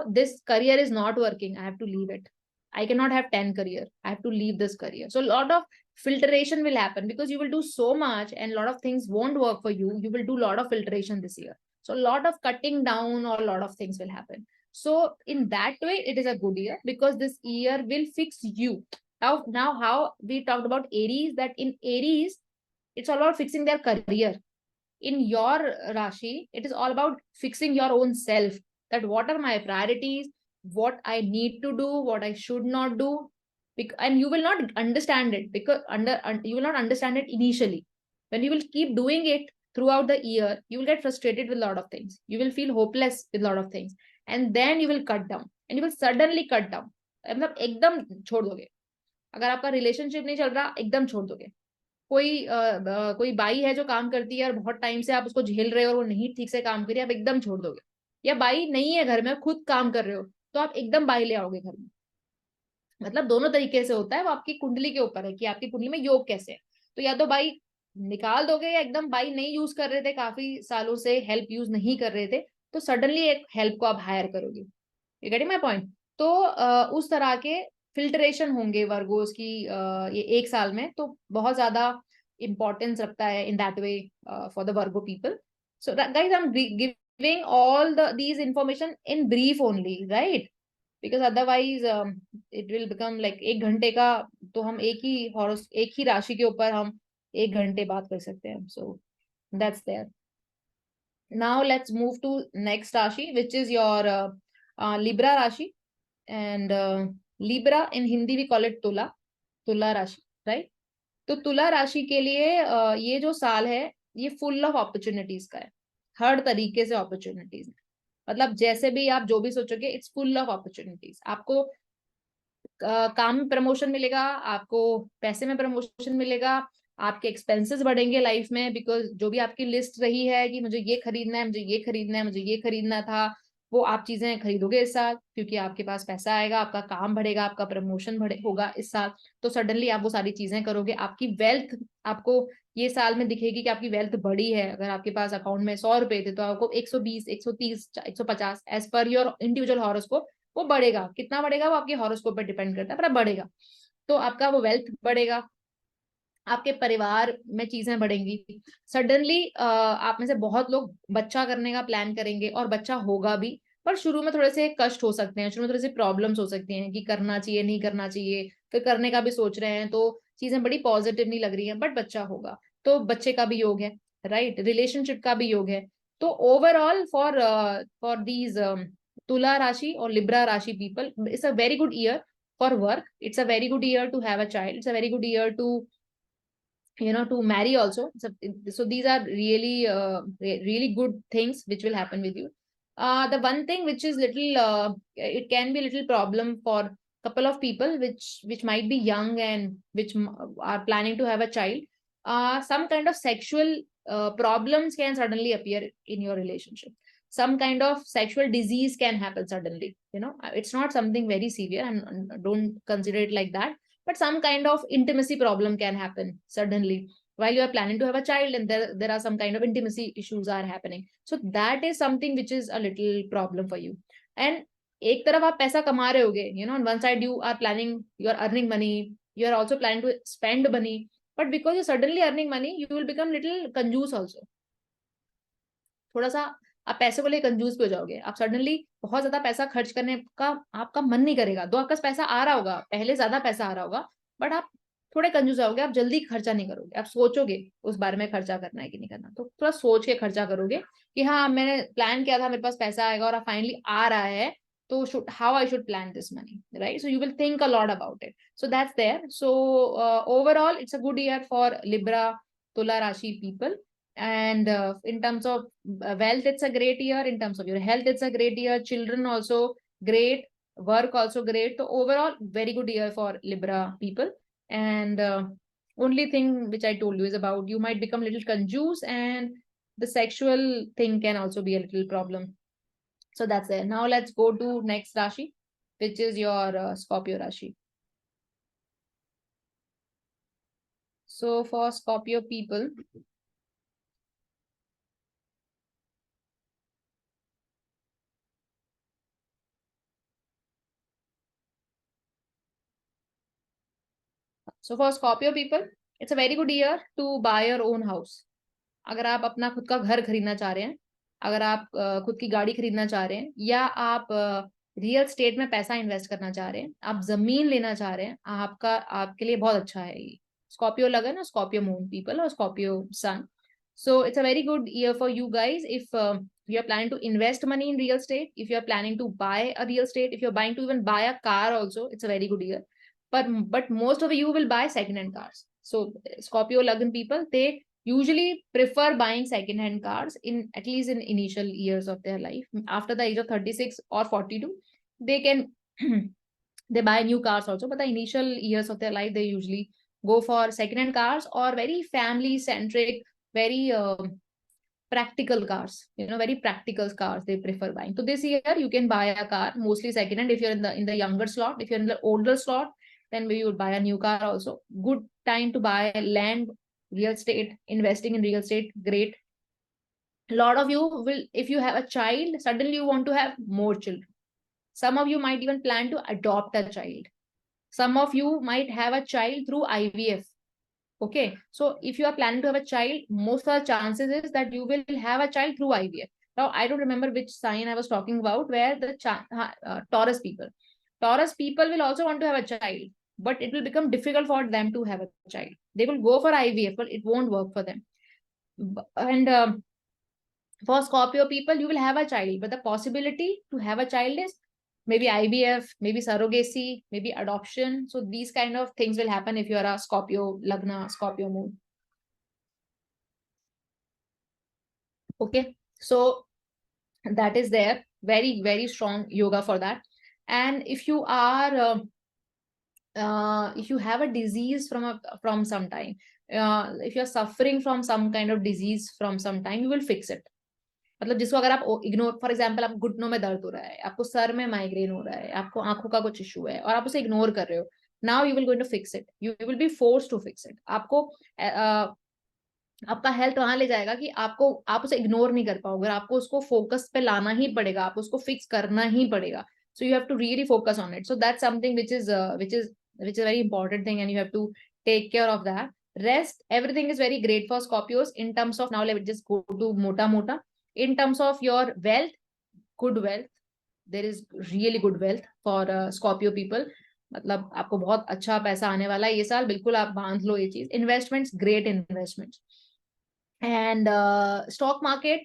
This career is not working, I have to leave it. I cannot have 10 career, I have to leave this career. So a lot of filtration will happen because you will do so much and a lot of things won't work for you. You will do a lot of filtration this year. So a lot of cutting down or a lot of things will happen. So in that way, it is a good year because this year will fix you. Now how we talked about Aries, that in Aries, it's all about fixing their career. In your Rashi, it is all about fixing your own self, that what are my priorities, what I need to do, what I should not do. And you will not understand it because you will not understand it initially. When you will keep doing it throughout the year, you will get frustrated with a lot of things. You will feel hopeless with a lot of things. And then you will cut down. And you will suddenly cut down. मतलब एकदम छोड़ दोगे. अगर आपका relationship नहीं चल रहा, एकदम छोड़ दोगे. कोई बाई है जो काम करती है और बहुत टाइम से आप उसको झेल रहे हो और वो नहीं ठीक से काम कर रही है, आप एकदम छोड़ दोगे. या बाई नहीं है घर में, खुद काम कर रहे हो, तो आप एकदम बाई ले आओगे घर में. मतलब दोनों तरीके से होता है, वो आपकी कुंडली के ऊपर है कि आपकी कुंडली में योग कैसे है। तो या तो भाई निकाल दोगे, या एकदम भाई नहीं यूज कर रहे थे, काफी सालों से हेल्प यूज नहीं कर रहे थे, तो सडनली एक हेल्प को आप हायर करोगे। You getting my point? तो उस तरह के फिल्ट्रेशन होंगे वर्गोस की ये 1 साल में, तो बहुत ज्यादा इंपॉर्टेंस रखता है in that way for the Virgo people. So guys, I am giving all the these information in brief only, right? Because otherwise it will become like 1 घंटे का, तो हम एक ही राशि के ऊपर हम 1 घंटे बात कर सकते हैं। So that's there. Now let's move to next rashi, which is your Libra rashi. And Libra in Hindi we call it Tula, Tula राशि, राइट? तो तुला राशि के लिए ये जो साल है, ये फुल ऑफ अपॉर्चुनिटीज का है। हर तरीके से अपॉर्चुनिटीज, मतलब जैसे भी आप जो भी सोचोगे, इट्स फुल ऑफ अपॉर्चुनिटीज। आपको काम में प्रमोशन मिलेगा, आपको पैसे में प्रमोशन मिलेगा, आपके एक्सपेंसेस बढ़ेंगे लाइफ में, बिकॉज जो भी आपकी लिस्ट रही है कि मुझे ये खरीदना है, मुझे ये खरीदना है, मुझे ये खरीदना था, वो आप चीजें खरीदोगे इस साल, क्योंकि आपके पास पैसा आएगा, आपका काम बढ़ेगा, आपका प्रमोशन बढ़े होगा इस साल। तो सडनली आप वो सारी चीजें करोगे, आपकी वेल्थ आपको ये साल में दिखेगी कि आपकी वेल्थ बढ़ी है। अगर आपके पास अकाउंट में 100 रुपए थे, तो आपको 120, 130, 150 as per your individual horoscope वो बढ़ेगा। कितना बढ़ेगा वो आपके हॉरोस्कोप पर डिपेंड करता है, पर बढ़ेगा। तो आपका वो वेल्थ बढ़ेगा, आपके परिवार में चीजें बढ़ेंगी। सडनली आप में से बहुत लोग बच्चा करने का प्लान करेंगे, और बच्चा होगा भी, पर शुरू में थोड़े से कष्ट हो सकते हैं, शुरू में थोड़ी सी प्रॉब्लम्स हो सकती हैं कि करना चाहिए नहीं करना चाहिए, फिर करने का भी सोच रहे हैं, तो चीजें बड़ी पॉजिटिव नहीं लग रही हैं, बट बच्चा होगा। तो बच्चे का भी योग है, राइट? रिलेशनशिप का भी योग है। तो ओवरऑल फॉर दीज तुला राशि और Libra rashi people, it's a very good year for work, it's a very good year to have a child, it's a very good year to to marry also. So these are really really good things which will happen with you. The one thing which is little it can be a little problem for couple of people which might be young and are planning to have a child. Some kind of sexual problems can suddenly appear in your relationship. Some kind of sexual disease can happen suddenly. It's not something very severe, and don't consider it like that, but some kind of intimacy problem can happen suddenly while you are planning to have a child, and there are some kind of intimacy issues are happening. So that is something which is a little problem for you. And एक तरफ आप पैसा कमा रहे होगे, on one side you are earning money, you are also planning to spend money, but because you're suddenly earning money, you will become little कंजूस also. थोड़ा सा आप पैसे को लेकर कंजूस भी हो जाओगे, आप सडनली बहुत ज्यादा पैसा खर्च करने का आपका मन नहीं करेगा। दो आपका पैसा आ रहा होगा, पहले ज्यादा पैसा आ रहा होगा, बट आप थोड़े कंजूस होगे, आप जल्दी खर्चा नहीं करोगे, आप सोचोगे उस बारे में खर्चा करना है कि नहीं करना, तो थोड़ा सोच के खर्चा करोगे कि हाँ मैंने प्लान किया था, मेरे पास पैसा आएगा और फाइनली आ रहा है, तो how I should plan this money, right? So you will think a lot about it. So that's there. So overall it's a good year for Libra Tula rashi people. And in terms of wealth, it's a great year. In terms of your health, it's a great year. Children also great, work also great. So overall, very good year for Libra people. And only thing which I told you is about you might become a little confused, and the sexual thing can also be a little problem. So that's it. Now let's go to next Rashi, which is your Scorpio Rashi. So for Scorpio people, it's a very good year to buy your own house. अगर आप अपना खुद का घर खरीदना चाह रहे हैं, अगर आप खुद की गाड़ी खरीदना चाह रहे हैं, या आप रियल स्टेट में पैसा इन्वेस्ट करना चाह रहे हैं, आप जमीन लेना चाह रहे हैं, आपके लिए बहुत अच्छा है ये। स्कॉर्पियो लगा ना, स्कॉर्पियो मून पीपल और Scorpio sun. So it's a very good year for you guys if you are planning to invest money in real estate, if you are planning to buy a real estate, if you're buying to even buy a car also, it's a very good year. But most of you will buy second-hand cars. So Scorpio Lagan people, they usually prefer buying second-hand cars in at least in initial years of their life. After the age of 36 or 42, they can they buy new cars also, but the initial years of their life, they usually go for second-hand cars or very family-centric, very practical cars, very practical cars they prefer buying. So this year you can buy a car, mostly second hand. If you're in the younger slot, if you're in the older slot, then maybe you would buy a new car also. Good time to buy land, real estate, investing in real estate, great. A lot of you will, if you have a child, suddenly you want to have more children. Some of you might even plan to adopt a child. Some of you might have a child through IVF. Okay, so if you are planning to have a child, most of the chances is that you will have a child through IVF. Now, I don't remember which sign I was talking about, where the Taurus people. Taurus people will also want to have a child, but it will become difficult for them to have a child. They will go for IVF, but it won't work for them. And for Scorpio people, you will have a child, but the possibility to have a child is maybe IVF, maybe surrogacy, maybe adoption. So these kind of things will happen if you are a Scorpio Lagna, Scorpio moon. Okay, so that is there. Very, very strong yoga for that. And if you are, if you have a disease from some time, if you're suffering from some kind of disease from some time, you will fix it. मतलब जिसको अगर आप ignore, for example आप घुटनों में दर्द हो रहा है, आपको सर में माइग्रेन हो रहा है, आपको आंखों का कुछ इशू है और आप उसे इग्नोर कर रहे हो, now you will going to fix it, you will be force to fix it. आपको आपका हेल्थ वहां ले जाएगा कि आप उसे इग्नोर नहीं कर पाओगे, आपको उसको फोकस पे लाना ही पड़ेगा, आपको उसको फिक्स करना ही पड़ेगा. So you have to really focus on it. So that's something which is a very important thing, and you have to take care of that. Rest, everything is very great for Scorpios in terms of, now let's just go to mota. In terms of your wealth, good wealth, there is really good wealth for Scorpio people. मतलब आपको बहुत अच्छा पैसा आने वाला है ये साल, बिल्कुल आप बांध लो ये चीज. Investments, great investments. And stock market,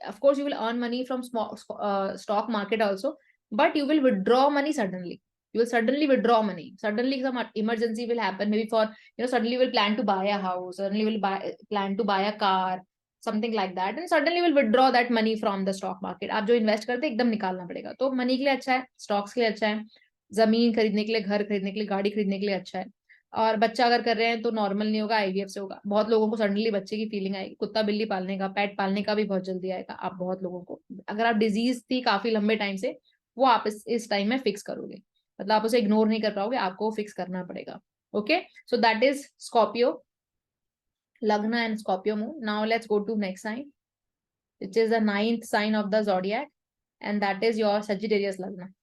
of course you will earn money from stock market also, but you will withdraw money suddenly. You will suddenly withdraw money. Suddenly some emergency will happen, maybe for, suddenly you will plan to buy a house, suddenly you will plan to buy a car, something like that, and suddenly you will withdraw that money from the stock market. आप जो invest करते हैं एकदम निकालना पड़ेगा. तो money के लिए अच्छा है, स्टॉक्स के लिए अच्छा है, जमीन खरीदने के लिए, घर खरीदने के लिए, गाड़ी खरीदने के लिए अच्छा है. और बच्चा अगर कर रहे हैं तो नॉर्मल नहीं होगा, आईवीएफ से होगा. बहुत लोगों को सडनली बच्चे की फीलिंग आएगी, कुत्ता बिल्ली पालने का, पेट पालने का भी बहुत जल्दी आएगा. आप बहुत लोगों को, अगर आप डिजीज थी काफी लंबे टाइम से, वो आप इस टाइम में फिक्स करोगे. मतलब आप उसे इग्नोर नहीं कर पाओगे, आपको फिक्स करना पड़ेगा. Okay, so that is Scorpio Lagna and Scorpio moon. Now let's go to next sign, which is the 9th sign of the zodiac, and that is your Sagittarius Lagna.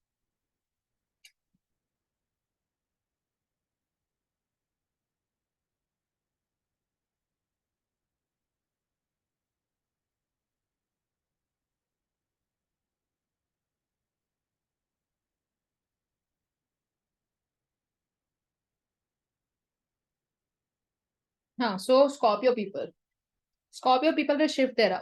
हाँ, so Scorpio people will shift their,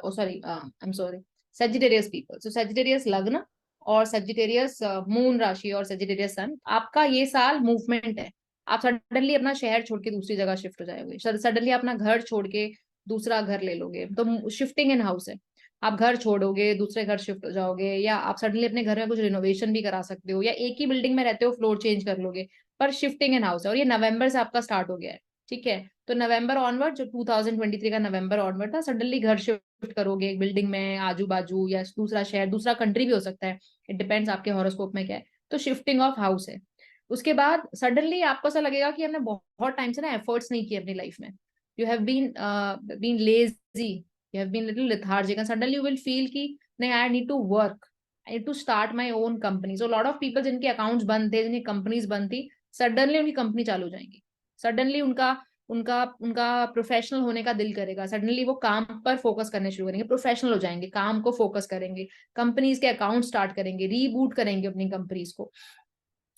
I'm sorry, Sagittarius people. So Sagittarius Lagna और Sagittarius moon राशि और Sagittarius sun, आपका ये साल movement है. आप suddenly अपना शहर छोड़ के दूसरी जगह शिफ्ट हो जाओगे, सडनली अपना घर छोड़ के दूसरा घर ले लोगे. तो शिफ्टिंग इन हाउस है, आप घर छोड़ोगे, दूसरे घर शिफ्ट हो जाओगे, या आप सडनली अपने घर में कुछ रिनोवेशन भी करा सकते हो, या एक ही बिल्डिंग में रहते हो, फ्लोर चेंज कर लोगे. पर शिफ्टिंग इन हाउस है, और ये नवंबर से आपका स्टार्ट हो गया है. ठीक है, तो नवंबर ऑनवर्ड, जो 2023 का नवंबर ऑनवर्ड था, सडनली घर शिफ्ट करोगे एक बिल्डिंग में, आजू बाजू, या दूसरा शहर, दूसरा कंट्री भी हो सकता है. इट डिपेंड्स आपके हॉरोस्कोप में क्या है. तो शिफ्टिंग ऑफ हाउस है. उसके बाद सडनली आपको ऐसा लगेगा कि हमने बहुत टाइम से ना एफर्ट्स नहीं किए अपनी लाइफ में. You have been lazy, you have been little lethargic, and suddenly you will feel कि नहीं, I need to work, I need to start my own company. So lot of people जिनके accounts बंद थे, जिनकी companies बंद थी, suddenly उनकी company चालू हो जाएंगी. सडनली उनका उनका उनका प्रोफेशनल होने का दिल करेगा. सडनली वो काम पर फोकस करने शुरू करेंगे, प्रोफेशनल हो जाएंगे, काम को फोकस करेंगे, कंपनीज के अकाउंट स्टार्ट करेंगे, रीबूट करेंगे अपनी कंपनीज को.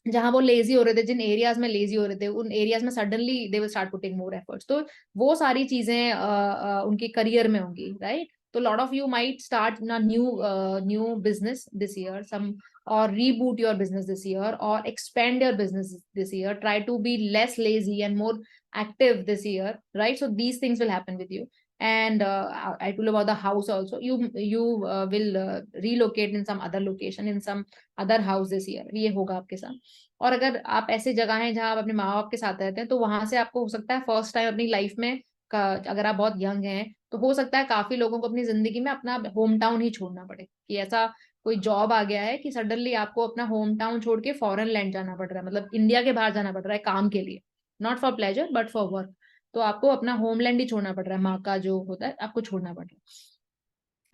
जहां वो लेजी हो रहे थे, जिन एरियाज में लेजी हो रहे थे, उन एरियाज में suddenly they will start putting more efforts. तो वो सारी चीजें उनके करियर में होंगी, राइट. तो lot of you might start new business this year, some or reboot your business this year, or expand your business this year. Try to be less lazy and more active this year, right? So these things will happen with you. And I told about the house also. You will relocate in some other location, in some other house this year. ये होगा आपके साथ. और अगर आप ऐसे जगह हैं जहां आप अपने माँ बाप के साथ रहते हैं, तो वहां से आपको हो सकता है फर्स्ट टाइम अपनी लाइफ में अगर आप बहुत यंग हैं तो हो सकता है काफी लोगों को अपनी जिंदगी में अपना होम टाउन ही छोड़ना पड़े, कि ऐसा कोई जॉब आ गया है कि सडनली आपको अपना होम टाउन छोड़ के फॉरेन लैंड जाना पड़ रहा है, मतलब इंडिया के बाहर जाना पड़ रहा है काम के लिए, not for pleasure but for work. तो आपको अपना होमलैंड ही छोड़ना पड़ रहा है, माँ का जो होता है आपको छोड़ना पड़ रहा है।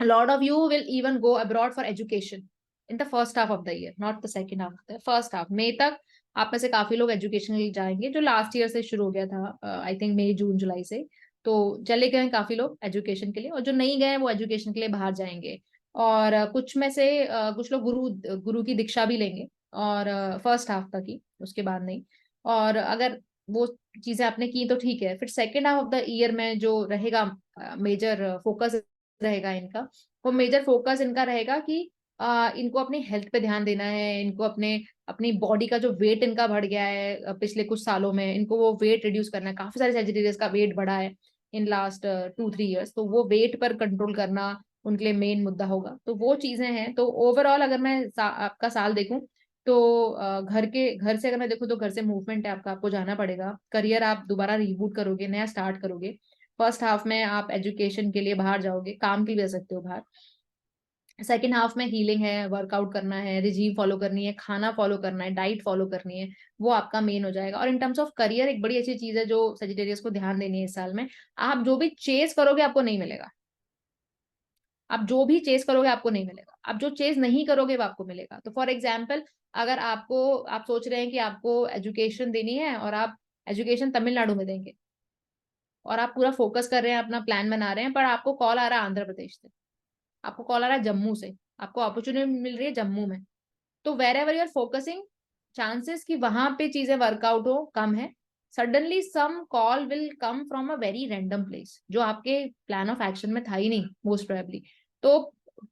A lot of you will even go abroad for education in the first half of the year, not the second half, the first half। मई तक आप में से काफी लोग एजुकेशन के लिए जाएंगे, जो लास्ट ईयर से शुरू हो गया था, आई थिंक मई जून जुलाई से। तो चले गए हैं काफी लोग एजुकेशन के लिए, और जो नहीं गए वो एजुकेशन के लिए बाहर जाएंगे। और कुछ में से कुछ लोग गुरु गुरु की दीक्षा भी लेंगे, और फर्स्ट हाफ तक ही, उसके बाद नहीं। और अगर वो चीजें आपने की तो ठीक है, फिर second half of the year में जो रहेगा मेजर फोकस रहेगा इनका, वो मेजर फोकस इनका रहेगा कि इनको अपनी हेल्थ पे ध्यान देना है, इनको अपनी बॉडी का जो वेट इनका बढ़ गया है पिछले कुछ सालों में, इनको वो वेट रिड्यूस करना है। काफी सारे सेजिटेरियस का वेट बढ़ा है इन लास्ट 2-3 ईयर्स, तो वो वेट पर कंट्रोल करना उनके लिए मेन मुद्दा होगा। तो वो चीजें हैं। तो ओवरऑल अगर मैं आपका साल देखूं तो घर से अगर मैं देखूं तो घर से मूवमेंट है आपका, आपको जाना पड़ेगा। करियर आप दोबारा रिबूट करोगे, नया स्टार्ट करोगे। फर्स्ट हाफ में आप एजुकेशन के लिए बाहर जाओगे, काम के लिए जा सकते हो बाहर। सेकेंड हाफ में हीलिंग है, वर्कआउट करना है, रिजीम फॉलो करनी है, खाना फॉलो करना है, डाइट फॉलो करनी है, वो आपका मेन हो जाएगा। और इन टर्म्स ऑफ करियर एक बड़ी अच्छी चीज है जो सेजिटेरियस को ध्यान देनी है इस साल में, आप जो भी चेस करोगे आपको नहीं मिलेगा। आप जो भी चेस करोगे आपको नहीं मिलेगा, आप जो चेस नहीं करोगे वो आपको मिलेगा। तो फॉर एग्जाम्पल, अगर आप सोच रहे हैं कि आपको एजुकेशन देनी है और आप एजुकेशन तमिलनाडु में देंगे, और आप पूरा फोकस कर रहे हैं, अपना प्लान बना रहे हैं, पर आपको कॉल आ रहा है आंध्र प्रदेश से, आपको कॉल आ रहा है जम्मू से, आपको अपॉर्चुनिटी मिल रही है जम्मू में, तो wherever you are focusing, chances कि वहां पे चीजें वर्कआउट हो कम है। Suddenly some call will come from a very random place, जो आपके प्लान ऑफ एक्शन में था ही नहीं मोस्ट प्रोबेबली। तो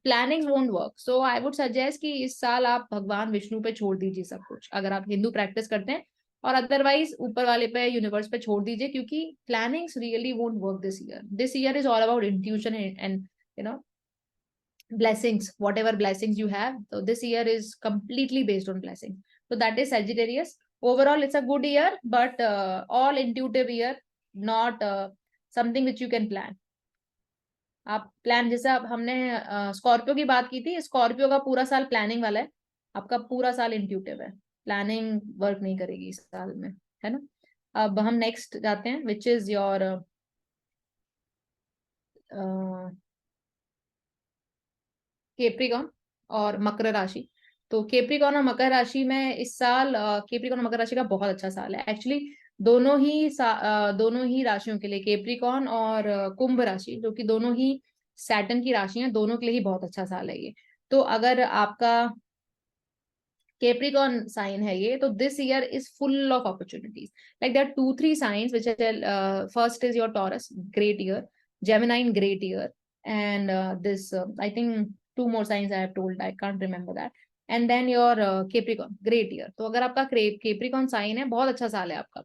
planning won't work. So I would suggest कि इस साल आप भगवान विष्णु पे छोड़ दीजिए सब कुछ, अगर आप हिंदू प्रैक्टिस करते हैं, और अदरवाइज ऊपर वाले पे, यूनिवर्स पे छोड़ दीजिए, क्योंकि plannings really won't work this year. This year is all about intuition and you know blessings, whatever blessings you have. So this year is completely based on blessings. So that is Sagittarius. Overall it's a good year, but all intuitive year, not something which you can plan। आप plan, जैसे अब हमने Scorpio की बात की थी, Scorpio का पूरा साल प्लानिंग वाला है, आपका पूरा साल इंट्यूटिव है, प्लानिंग वर्क नहीं करेगी इस साल में, है ना। अब हम नेक्स्ट जाते हैं, विच इज योर केप्रिकॉन और मकर राशि। तो केप्रिकॉन और मकर राशि में इस साल, केप्रिकॉन और मकर राशि का बहुत अच्छा साल है एक्चुअली। दोनों ही राशियों के लिए, केप्रिकॉन और कुंभ राशि, जो कि दोनों ही सैटर्न की राशि हैं, दोनों के लिए ही बहुत अच्छा साल है ये। तो अगर आपका केप्रिकॉन साइन है ये, तो this year is full of opportunities. Like there are 2-3 signs which are, first is your Taurus, great year, Geminian, great year, and this I think 2 more signs I have told, I can't remember that, and then your Capricorn, great year। तो अगर आपका Capricorn sign है, बहुत अच्छा साल है आपका।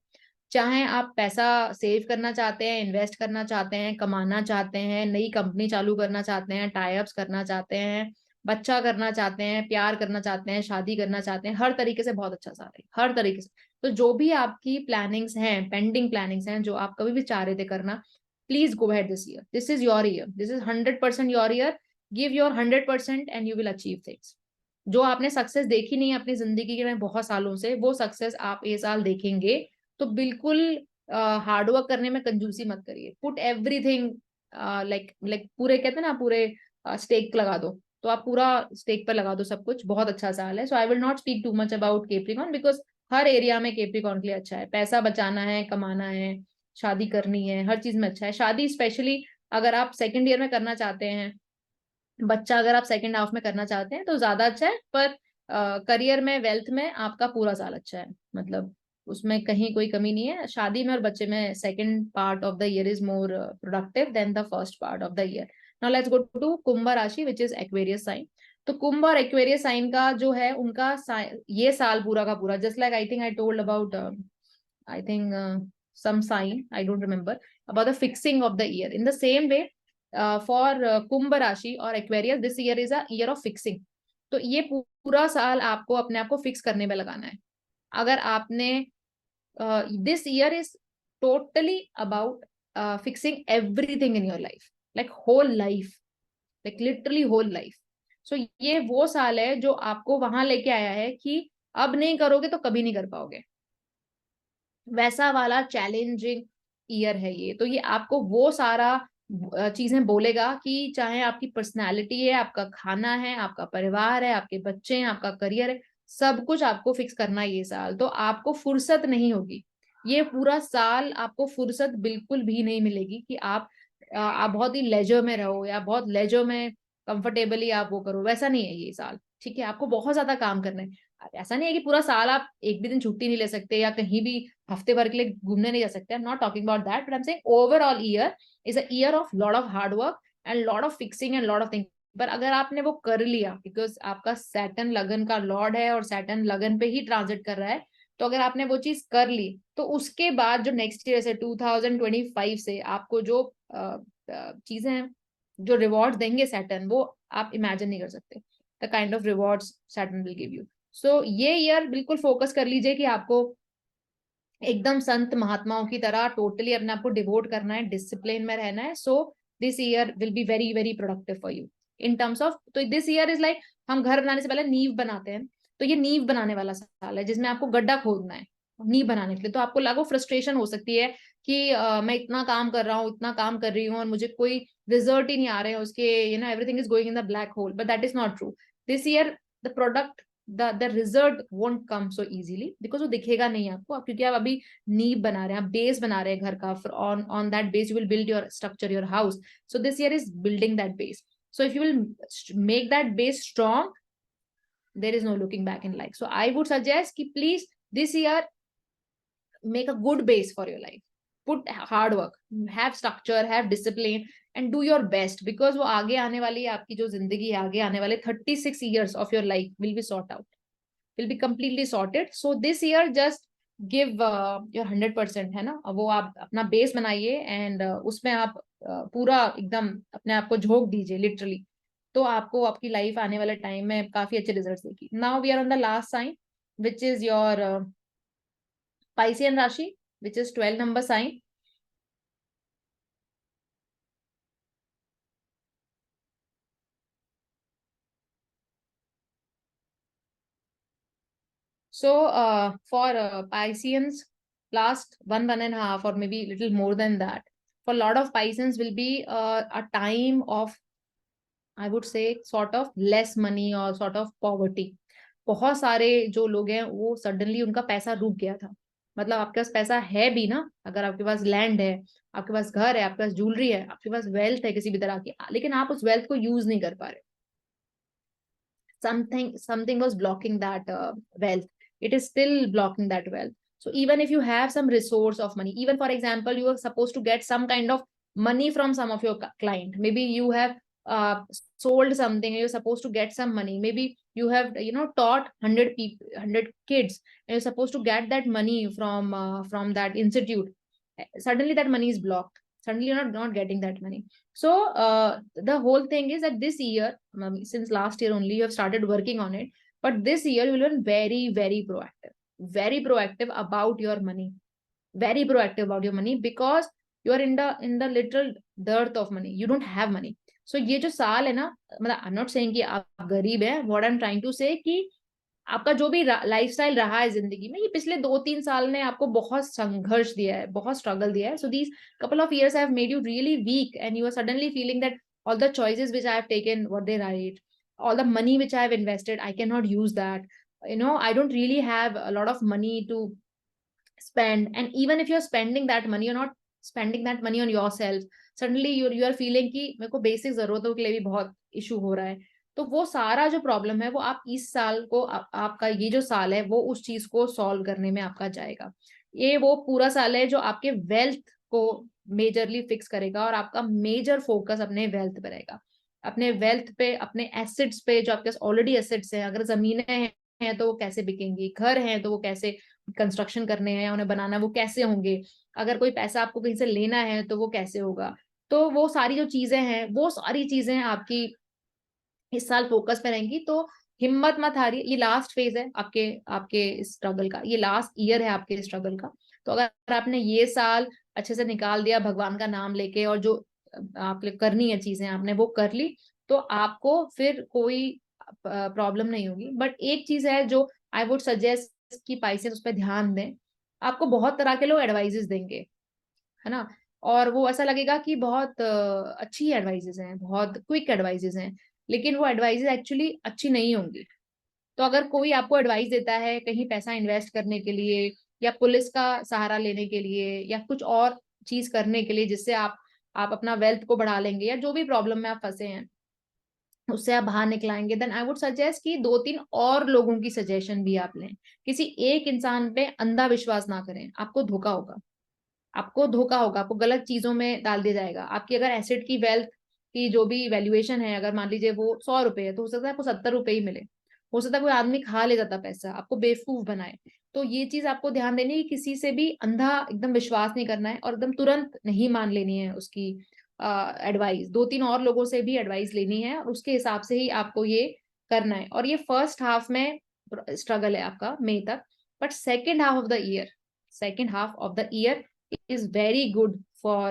चाहे आप पैसा सेव करना चाहते हैं, इन्वेस्ट करना चाहते हैं, कमाना चाहते हैं, नई कंपनी चालू करना चाहते हैं, टाई अप्स करना चाहते हैं, बच्चा करना चाहते हैं, प्यार करना चाहते हैं, शादी करना चाहते हैं, हर तरीके से बहुत अच्छा साल है, हर तरीके से। तो जो भी आपकी प्लानिंग्स हैं, पेंडिंग प्लानिंग्स हैं, जो आप कभी भी चाह रहे थे करना, please go ahead this year, this is your year, this is 100% your year। Give your 100% and you will achieve things. जो आपने सक्सेस देखी नहीं है अपनी जिंदगी के में बहुत सालों से, वो सक्सेस आप ये साल देखेंगे। तो बिल्कुल हार्डवर्क करने में कंजूसी मत करिए, पुट एवरीथिंग, लाइक पूरे कहते हैं ना, पूरे स्टेक लगा दो, तो आप पूरा स्टेक पर लगा दो सब कुछ। बहुत अच्छा साल है। So I will not speak too much about Capricorn, because हर एरिया में केप्रिकॉन के लिए अच्छा है। पैसा बचाना है, कमाना है, शादी करनी है, हर चीज में अच्छा है। शादी स्पेशली अगर आप सेकेंड ईयर में करना चाहते हैं, बच्चा अगर आप सेकंड हाफ में करना चाहते हैं तो ज्यादा अच्छा है। पर करियर में, वेल्थ में आपका पूरा साल अच्छा है, मतलब उसमें कहीं कोई कमी नहीं है। शादी में और बच्चे में second part of the year is more productive than the first part of the year. Now let's go to Kumbh rashi which is Aquarius sign. तो कुंभ और एक्वेरियस साइन का जो है उनका ये साल पूरा का पूरा, just like I think I told about, I think some sign, I don't remember, about the fixing of the year, in the same way for कुंभ राशि और Aquarius, this year is a year of fixing. तो ये पूरा साल आपको अपने आप को फिक्स करने में लगाना है। अगर आपने this year is totally about fixing everything in your life, like whole life, like literally whole life. So ये वो साल है जो आपको वहां लेके आया है कि अब नहीं करोगे तो कभी नहीं कर पाओगे, वैसा वाला चैलेंजिंग ईयर है ये। तो ये आपको वो सारा चीजें बोलेगा कि चाहे आपकी पर्सनालिटी है, आपका खाना है, आपका परिवार है, आपके बच्चे हैं, आपका करियर है, सब कुछ आपको फिक्स करना है ये साल। तो आपको फुर्सत नहीं होगी, ये पूरा साल आपको फुर्सत बिल्कुल भी नहीं मिलेगी कि आप बहुत ही लेजर में रहो या बहुत लेजर में कंफर्टेबली आप वो करो, वैसा नहीं है ये साल। ठीक है, आपको बहुत ज्यादा काम करना है। ऐसा नहीं है कि पूरा साल आप एक भी दिन छुट्टी नहीं ले सकते या कहीं भी हफ्ते भर के लिए घूमने नहीं जा सकते। I am not talking about that, but I am saying overall year is a year of lot of hard work and lot of fixing and lot of thing. पर अगर आपने वो कर लिया, बिकॉज आपका सैटर्न लगन का लॉर्ड है और सैटर्न लगन पे ही ट्रांजिट कर रहा है, तो अगर आपने वो चीज कर ली तो उसके बाद जो नेक्स्ट ईयर से 2025 से आपको जो चीजें हैं, जो रिवॉर्ड देंगे सैटर्न, वो आप इमेजिन नहीं कर सकते the kind of rewards Saturn will give you. So ये ईयर बिल्कुल फोकस कर लीजिए कि आपको एकदम संत महात्माओं की तरह टोटली अपने आप को डिवोट करना है, डिसिप्लिन में रहना है। So this year will be very very productive for you in terms of, तो दिस ईयर इज लाइक हम घर बनाने से पहले नींव बनाते हैं, तो ये नींव बनाने वाला साल है जिसमें आपको गड्ढा खोदना है नींव बनाने के लिए। तो आपको लागू फ्रस्ट्रेशन हो सकती है कि मैं इतना काम कर रहा हूँ, इतना काम कर रही हूँ और मुझे कोई रिजल्ट ही नहीं आ रहे हैं उसके, everything is going in the black hole, but that is not true. This year the product, the result won't come so easily, because वो दिखेगा नहीं आपको, क्योंकि आप अभी नींव बना रहे हैं, आप बेस बना रहे हैं घर का, on that base you will build your structure, your house. So this year is building that base. So if you will make that base strong, there is no looking back in life. So I would suggest ki please this year make a good base for your life, put hard work, have structure, have discipline and do your best, because वो आगे आने वाली आपकी जो जिंदगी है, आगे आने वाले 36 years of your life will be sort out, will be completely sorted. So this year just give your 100%, है ना, वो आप अपना बेस बनाइए एंड उसमें आप पूरा एकदम अपने आप को झोंक दीजिए लिटरली, तो आपको आपकी लाइफ आने वाले टाइम में काफी अच्छे रिजल्ट्स देगी। Now we are on the last sign which is your Piscean राशि, which is 12 number sign. So for Pisceans, last 1.5 or maybe little more than that, for a lot of Pisceans will be a time of, I would say, sort of less money or sort of poverty. बहुत सारे जो लोग हैं वो suddenly उनका पैसा रुक गया था, मतलब आपके पास पैसा है भी ना, अगर आपके पास लैंड है, आपके पास घर है, आपके पास ज्वेलरी है, आपके पास वेल्थ है किसी भी तरह की, लेकिन आप उस वेल्थ को यूज नहीं कर पा रहे, something was blocking that wealth, it is still blocking that wealth. So even if you have some resource of money, even for example you are supposed to get some kind of money from some of your client, maybe you have sold something, you're supposed to get some money, maybe you have taught 100 people, 100 kids, and you're supposed to get that money from that institute. Suddenly that money is blocked, suddenly you're not getting that money. So the whole thing is that this year, since last year only you have started working on it, but this year you will be very proactive about your money, very proactive about your money, because you are in the literal dearth of money, you don't have money. So ये जो साल है ना, मतलब I'm not saying कि आप गरीब हैं, what I'm trying to say कि आपका जो भी लाइफस्टाइल रहा है जिंदगी में, ये पिछले 2-3 साल ने आपको बहुत संघर्ष दिया है, बहुत स्ट्रगल दिया है. So these couple of years have made you really weak and you are suddenly feeling that all the choices which I have taken, what they right, all the money which I have invested, I cannot use that. I don't really have a lot of money to spend. And even if you're spending that money, you're not spending that money on yourself. Suddenly you are feeling कि मेरे को basic जरूरतों के लिए भी बहुत issue हो रहा है. तो वो सारा जो प्रॉब्लम है वो आप इस साल को आपका ये जो साल है वो उस चीज को सॉल्व करने में आपका जाएगा. ये वो पूरा साल है जो आपके वेल्थ को मेजरली फिक्स करेगा और आपका मेजर फोकस अपने वेल्थ पे रहेगा, अपने वेल्थ पे, अपने एसेट्स पे. जो आपके पास ऑलरेडी एसेट्स हैं, अगर जमीनें हैं तो वो कैसे बिकेंगी, घर हैं तो वो कैसे कंस्ट्रक्शन करने हैं, उन्हें बनाना वो कैसे होंगे, अगर कोई पैसा आपको कहीं से लेना है तो वो कैसे होगा. तो वो सारी जो चीजें हैं, वो सारी चीजें आपकी इस साल फोकस पे रहेंगी. तो हिम्मत मत हारिए, ये लास्ट फेज है आपके आपके स्ट्रगल का, ये लास्ट ईयर है आपके स्ट्रगल का. तो अगर आपने ये साल अच्छे से निकाल दिया भगवान का नाम लेके, और जो आप करनी है चीजें आपने वो कर ली, तो आपको फिर कोई प्रॉब्लम नहीं होगी। बट एक चीज है जो आई वुड सजेस्ट कि पाइसेस उस पर ध्यान दें। आपको बहुत तरह के लोग एडवाइजेस देंगे, है ना, और वो ऐसा लगेगा कि बहुत अच्छी एडवाइजेस हैं, बहुत क्विक एडवाइजेस हैं, लेकिन वो एडवाइजेस एक्चुअली अच्छी नहीं होंगी। तो अगर कोई आपको एडवाइस देता है कहीं पैसा इन्वेस्ट करने के लिए, या पुलिस का सहारा लेने के लिए, या कुछ और चीज करने के लिए जिससे आप अपना वेल्थ को बढ़ा लेंगे, या जो भी प्रॉब्लम में आप फंसे हैं उससे आप बाहर निकलाएंगे, देन आई वुड सजेस्ट कि 2-3 और लोगों की सजेशन भी आप लें। किसी एक इंसान पे अंधा विश्वास ना करें, आपको धोखा होगा, आपको धोखा होगा, आपको गलत चीजों में डाल दिया जाएगा। आपकी अगर एसेट की वेल्थ की जो भी वैल्यूएशन है, अगर मान लीजिए वो 100 रुपए है, तो हो सकता है आपको 70 रुपए ही मिले। हो सकता है कोई आदमी खा ले जाता पैसा, आपको बेवकूफ बनाए। तो ये चीज आपको ध्यान देनी है कि किसी से भी अंधा एकदम विश्वास नहीं करना है, और एकदम तुरंत नहीं मान लेनी है उसकी एडवाइस। 2-3 और लोगों से भी एडवाइस लेनी है, और उसके हिसाब से ही आपको ये करना है। और ये फर्स्ट हाफ में स्ट्रगल है आपका मई तक, but second half of the year is very good for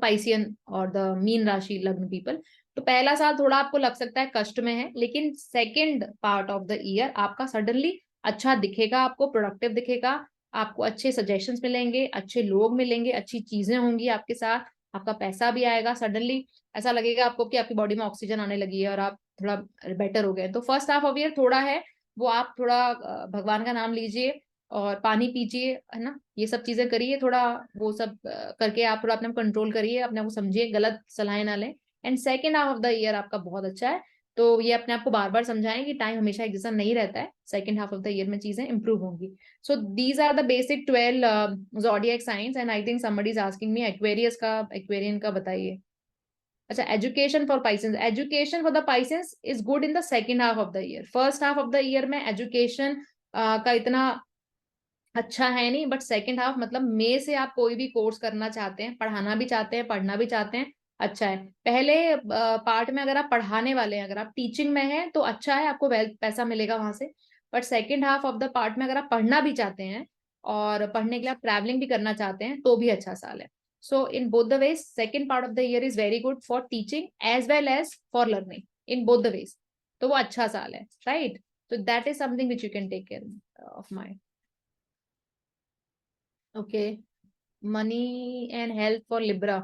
Piscean और द मीन राशि लग्न पीपल। तो पहला साल थोड़ा आपको लग सकता है कष्ट में है, लेकिन second part of the year आपका सडनली अच्छा दिखेगा, आपको प्रोडक्टिव दिखेगा, आपको अच्छे सजेशंस मिलेंगे, अच्छे लोग मिलेंगे, अच्छी चीजें होंगी आपके साथ, आपका पैसा भी आएगा सडनली। ऐसा लगेगा आपको कि आपकी बॉडी में ऑक्सीजन आने लगी है और आप थोड़ा बेटर हो गए। तो फर्स्ट हाफ ऑफ ईयर थोड़ा है वो, आप थोड़ा भगवान का नाम लीजिए और पानी पीजिए, है ना, ये सब चीजें करिए, थोड़ा वो सब करके आप थोड़ा अपने कंट्रोल करिए, अपने को समझिए, गलत सलाहें ना लें। And second half of the year आपका बहुत अच्छा है। तो ये अपने आप को बार बार समझाएं कि टाइम हमेशा एक जैसा नहीं रहता है, second half of the year में चीजें इंप्रूव होंगी। So these are the basic 12 zodiac signs, and I think somebody is asking me Aquarian का बताइए। अच्छा, education for Pisceans, education for the Pisceans is good in the second half of the year. First half of the year में education का इतना अच्छा है नहीं, but second half मतलब मई से आप कोई भी कोर्स करना चाहते हैं, पढ़ाना भी चाहते हैं, पढ़ना भी चाहते हैं, अच्छा है। पहले पार्ट में अगर आप पढ़ाने वाले हैं, अगर आप टीचिंग में हैं तो अच्छा है, आपको वेल्थ पैसा मिलेगा वहां से। But second half of the part में अगर आप पढ़ना भी चाहते हैं और पढ़ने के लिए आप ट्रैवलिंग भी करना चाहते हैं तो भी अच्छा साल है। So in both the ways second part of the year is very good for teaching as well as for learning, in both the ways. तो वो अच्छा साल है, राइट। तो that is something which you can take care of mind. Okay, money and health for Libra.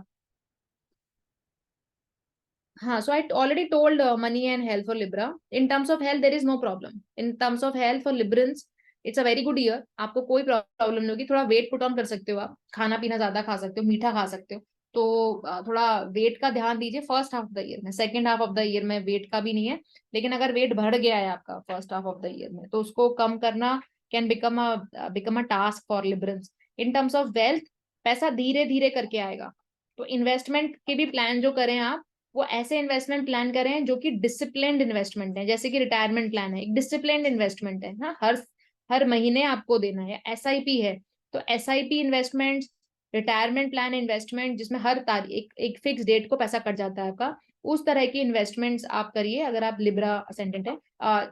So I already told money and health for Libra. In terms of health, there is no problem. In terms of health for Librans, it's a very good year. आपको कोई problem नहीं होगी, थोड़ा weight put on कर सकते हो, आप खाना पीना ज्यादा खा सकते हो, मीठा खा सकते हो, तो थोड़ा वेट का ध्यान दीजिए first half of the year में। Second half of the year में वेट का भी नहीं है, लेकिन अगर वेट बढ़ गया है आपका first half of the year में तो उसको कम करना can become a task for liberals. In terms of wealth, पैसा धीरे धीरे करके आएगा, तो इन्वेस्टमेंट के भी प्लान जो करें आप, वो ऐसे इन्वेस्टमेंट प्लान करें जो कि डिसिप्लिन्ड इन्वेस्टमेंट है। जैसे कि रिटायरमेंट प्लान है, एक डिसिप्लिन्ड इन्वेस्टमेंट है ना, हर हर महीने आपको देना है। एसआईपी है तो SIP investment, retirement plan investment जिसमें हर तारीख एक फिक्स डेट को पैसा कट जाता है आपका, उस तरह की इन्वेस्टमेंट्स आप करिए अगर आप लिब्रा असेंडेंट है।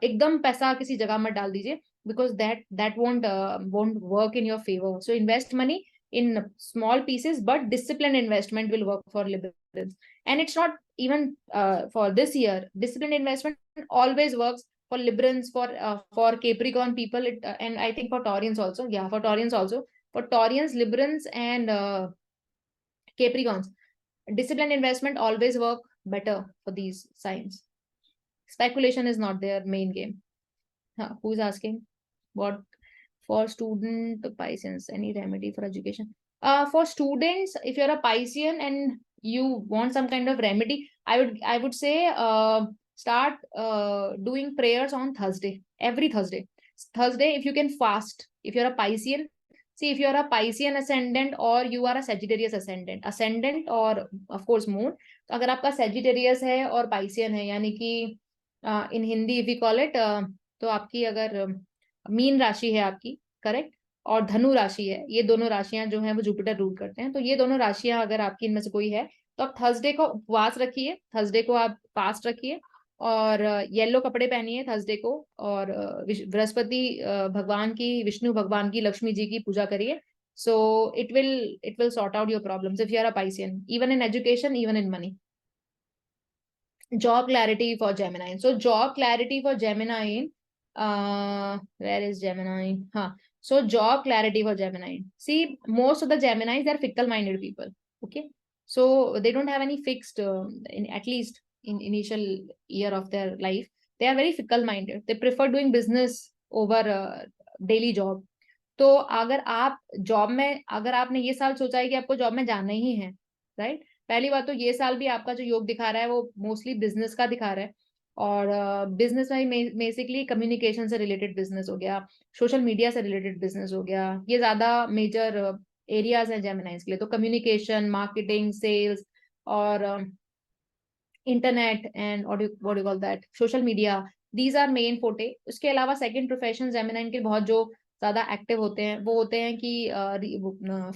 एकदम पैसा किसी जगह मत डाल दीजिए, because that won't work in your favour. So invest money in small pieces, but disciplined investment will work for liberals. And it's not even for this year. Disciplined investment always works for liberals, for Capricorn people, and I think for Taurians also. Yeah, for Taurians also. For Taurians, liberals, and Capricorns, disciplined investment always work better for these signs. Speculation is not their main game. Who's asking? What for student Pisceans? Any remedy for education? For students, if you're a Piscean and you want some kind of remedy, I would say start doing prayers on Thursday. Every Thursday. Thursday, if you can fast. If you're a Piscean, see if you're a Piscean ascendant or you are a Sagittarius ascendant or of course moon. तो अगर आपका Sagittarius है और Piscean है, यानी कि इन Hindi if we call it, तो आपकी अगर मीन राशि है आपकी, करेक्ट, और धनु राशि है, ये दोनों राशियां जो हैं वो जुपिटर रूल करते हैं, तो ये दोनों राशियां अगर आपकी इनमें से कोई है तो आप थर्सडे को उपवास रखिए, थर्सडे को आप फास्ट रखिए, और येलो कपड़े पहनिए थर्सडे को, और बृहस्पति भगवान की, विष्णु भगवान की, लक्ष्मी जी की पूजा करिए। So it will sort out your problems if you are a Piscean, even in education, even in money. Job clarity for Gemini. So job clarity for Gemini. Where is Gemini? Huh. So job clarity for Gemini. See, most of the Geminis, they're fickle-minded people. Okay. So they don't have any fixed, in at least in initial year of their life, they are very fickle-minded. They prefer doing business over daily job. तो अगर आप job में, अगर आपने ये साल सोचा है कि आपको जॉब में जाना ही है, राइट, पहली बात तो ये साल भी आपका जो योग दिखा रहा है वो मोस्टली बिजनेस का दिखा रहा है। और बिजनेस में बेसिकली कम्युनिकेशन से रिलेटेड बिजनेस हो गया, सोशल मीडिया से रिलेटेड बिजनेस हो गया, ये ज्यादा मेजर एरियाज हैं जेमिनाइज के लिए। तो कम्युनिकेशन, मार्केटिंग, सेल्स और internet and what you call that, social media, these are main forte. उसके अलावा सेकंड प्रोफेशन जेमिनाइन के बहुत जो ज्यादा एक्टिव होते हैं वो होते हैं कि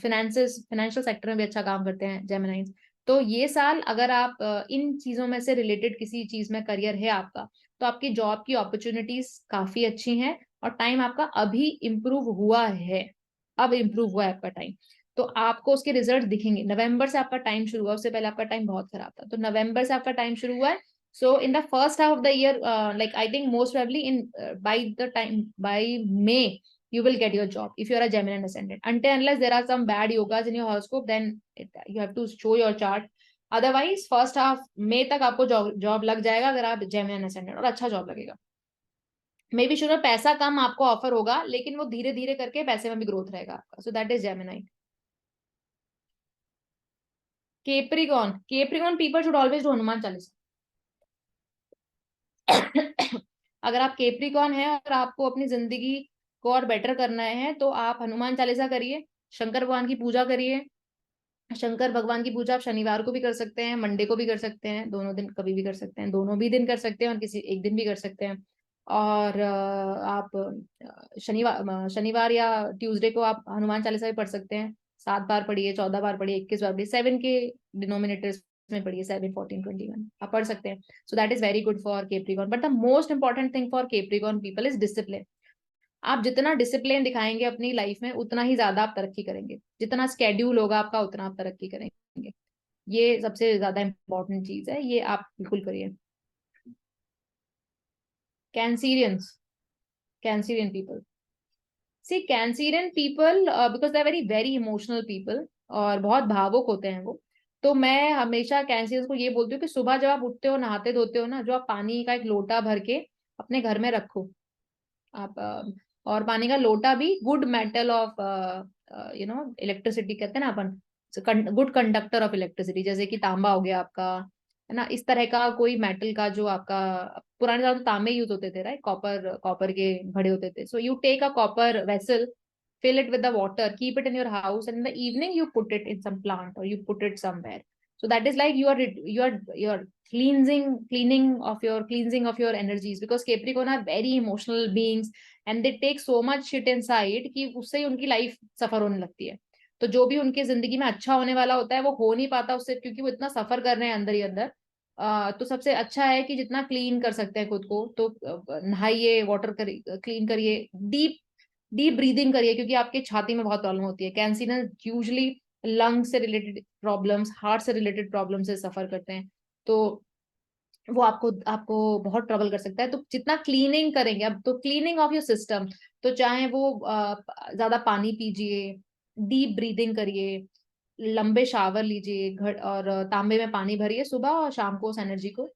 फाइनेंशियल सेक्टर में भी अच्छा काम करते हैं जेमिनाइज। तो ये साल अगर आप इन चीजों में से रिलेटेड किसी चीज में करियर है आपका, तो आपकी जॉब की अपॉर्चुनिटीज काफी अच्छी हैं और टाइम आपका अभी इम्प्रूव हुआ है, अब इम्प्रूव हुआ है आपका टाइम। तो आपको उसके रिजल्ट दिखेंगे। नवंबर से आपका टाइम शुरू हुआ, उससे पहले आपका टाइम बहुत खराब था, तो नवंबर से आपका टाइम शुरू हुआ है। So in the first half of the year, like I think most probably in by May you will get your job if you are a Gemini ascendant. Until unless there are some bad yogas in your horoscope, then you have to show your chart. Otherwise first half May तक आपको job लग जाएगा अगर आप Gemini ascendant, और अच्छा job लगेगा। May be sure पैसा कम आपको ऑफर होगा, लेकिन वो धीरे धीरे करके पैसे में भी ग्रोथ रहेगा आपका। So that is Gemini. Capricorn people should always do Hanuman Chalisa. अगर आप केप्रिकॉन है और आपको अपनी जिंदगी को और बेटर करना है तो आप हनुमान चालीसा करिए, शंकर भगवान की पूजा करिए। शंकर भगवान की पूजा आप शनिवार को भी कर सकते हैं, मंडे को भी कर सकते हैं, दोनों दिन कभी भी कर सकते हैं, दोनों भी दिन कर सकते हैं और किसी एक दिन भी कर सकते हैं। और आप शनिवार या ट्यूसडे को आप हनुमान चालीसा भी पढ़ सकते हैं। 7 बार पढ़िए, 14 बार पढ़िए, 21 बार पढ़िए, 7 के डिनोमिनेटर्स में पढ़िए, 7, 14, 21 आप पढ़ सकते हैं। So that is very good for Capricorn. But the most important thing for Capricorn people is discipline. आप जितना डिसिप्लिन दिखाएंगे अपनी लाइफ में उतना ही ज्यादा आप तरक्की करेंगे, जितना स्केड्यूल होगा आपका उतना आप तरक्की करेंगे। ये सबसे ज्यादा इंपॉर्टेंट चीज है, ये आप बिल्कुल करिए। Cancerian people, see Cancerian people because they are very very emotional people और बहुत भावुक होते हैं वो। तो मैं हमेशा कैंसीरियंस को ये बोलती हूँ कि सुबह जब आप उठते हो, नहाते धोते हो ना, जो आप पानी का एक लोटा भर के अपने घर में रखो आप, और पानी का लोटा भी गुड मेटल ऑफ इलेक्ट्रिसिटी कहते हैं ना अपन, गुड कंडक्टर ऑफ इलेक्ट्रिसिटी, जैसे कि तांबा हो गया आपका, है ना, इस तरह का कोई मेटल का जो आपका, पुराने जमाने में तांबे यूज होते थे, राइट, कॉपर के घड़े होते थे। So you take a copper vessel, fill it with the water, keep it in your house, and in the evening you put it in some plant or you put it somewhere. So that is like you are cleansing of your energies, because Capricorn are very emotional beings and they take so much shit inside कि उससे ही उनकी life सफर होने लगती है। तो जो भी उनकी जिंदगी में अच्छा होने वाला होता है वो हो नहीं पाता उससे, क्योंकि वो इतना सफर कर रहे हैं अंदर ही अंदर। तो सबसे अच्छा है कि जितना क्लीन कर सकते हैं खुद को, तो नहाइए, वाटर करिए, क्लीन करिए, डीप ब्रीदिंग करिए, क्योंकि आपके छाती में बहुत प्रॉब्लम होती है। कैंसर यूजली लंग से रिलेटेड प्रॉब्लम्स, हार्ट से रिलेटेड प्रॉब्लम से सफर करते हैं, तो वो आपको आपको बहुत ट्रबल कर सकता है। तो जितना क्लीनिंग करेंगे, अब तो क्लीनिंग ऑफ योर सिस्टम, तो चाहे वो ज्यादा पानी पीजिए, डीप ब्रीदिंग करिए, लंबे शावर लीजिए, घर और तांबे में पानी भरिए सुबह और शाम को उस एनर्जी को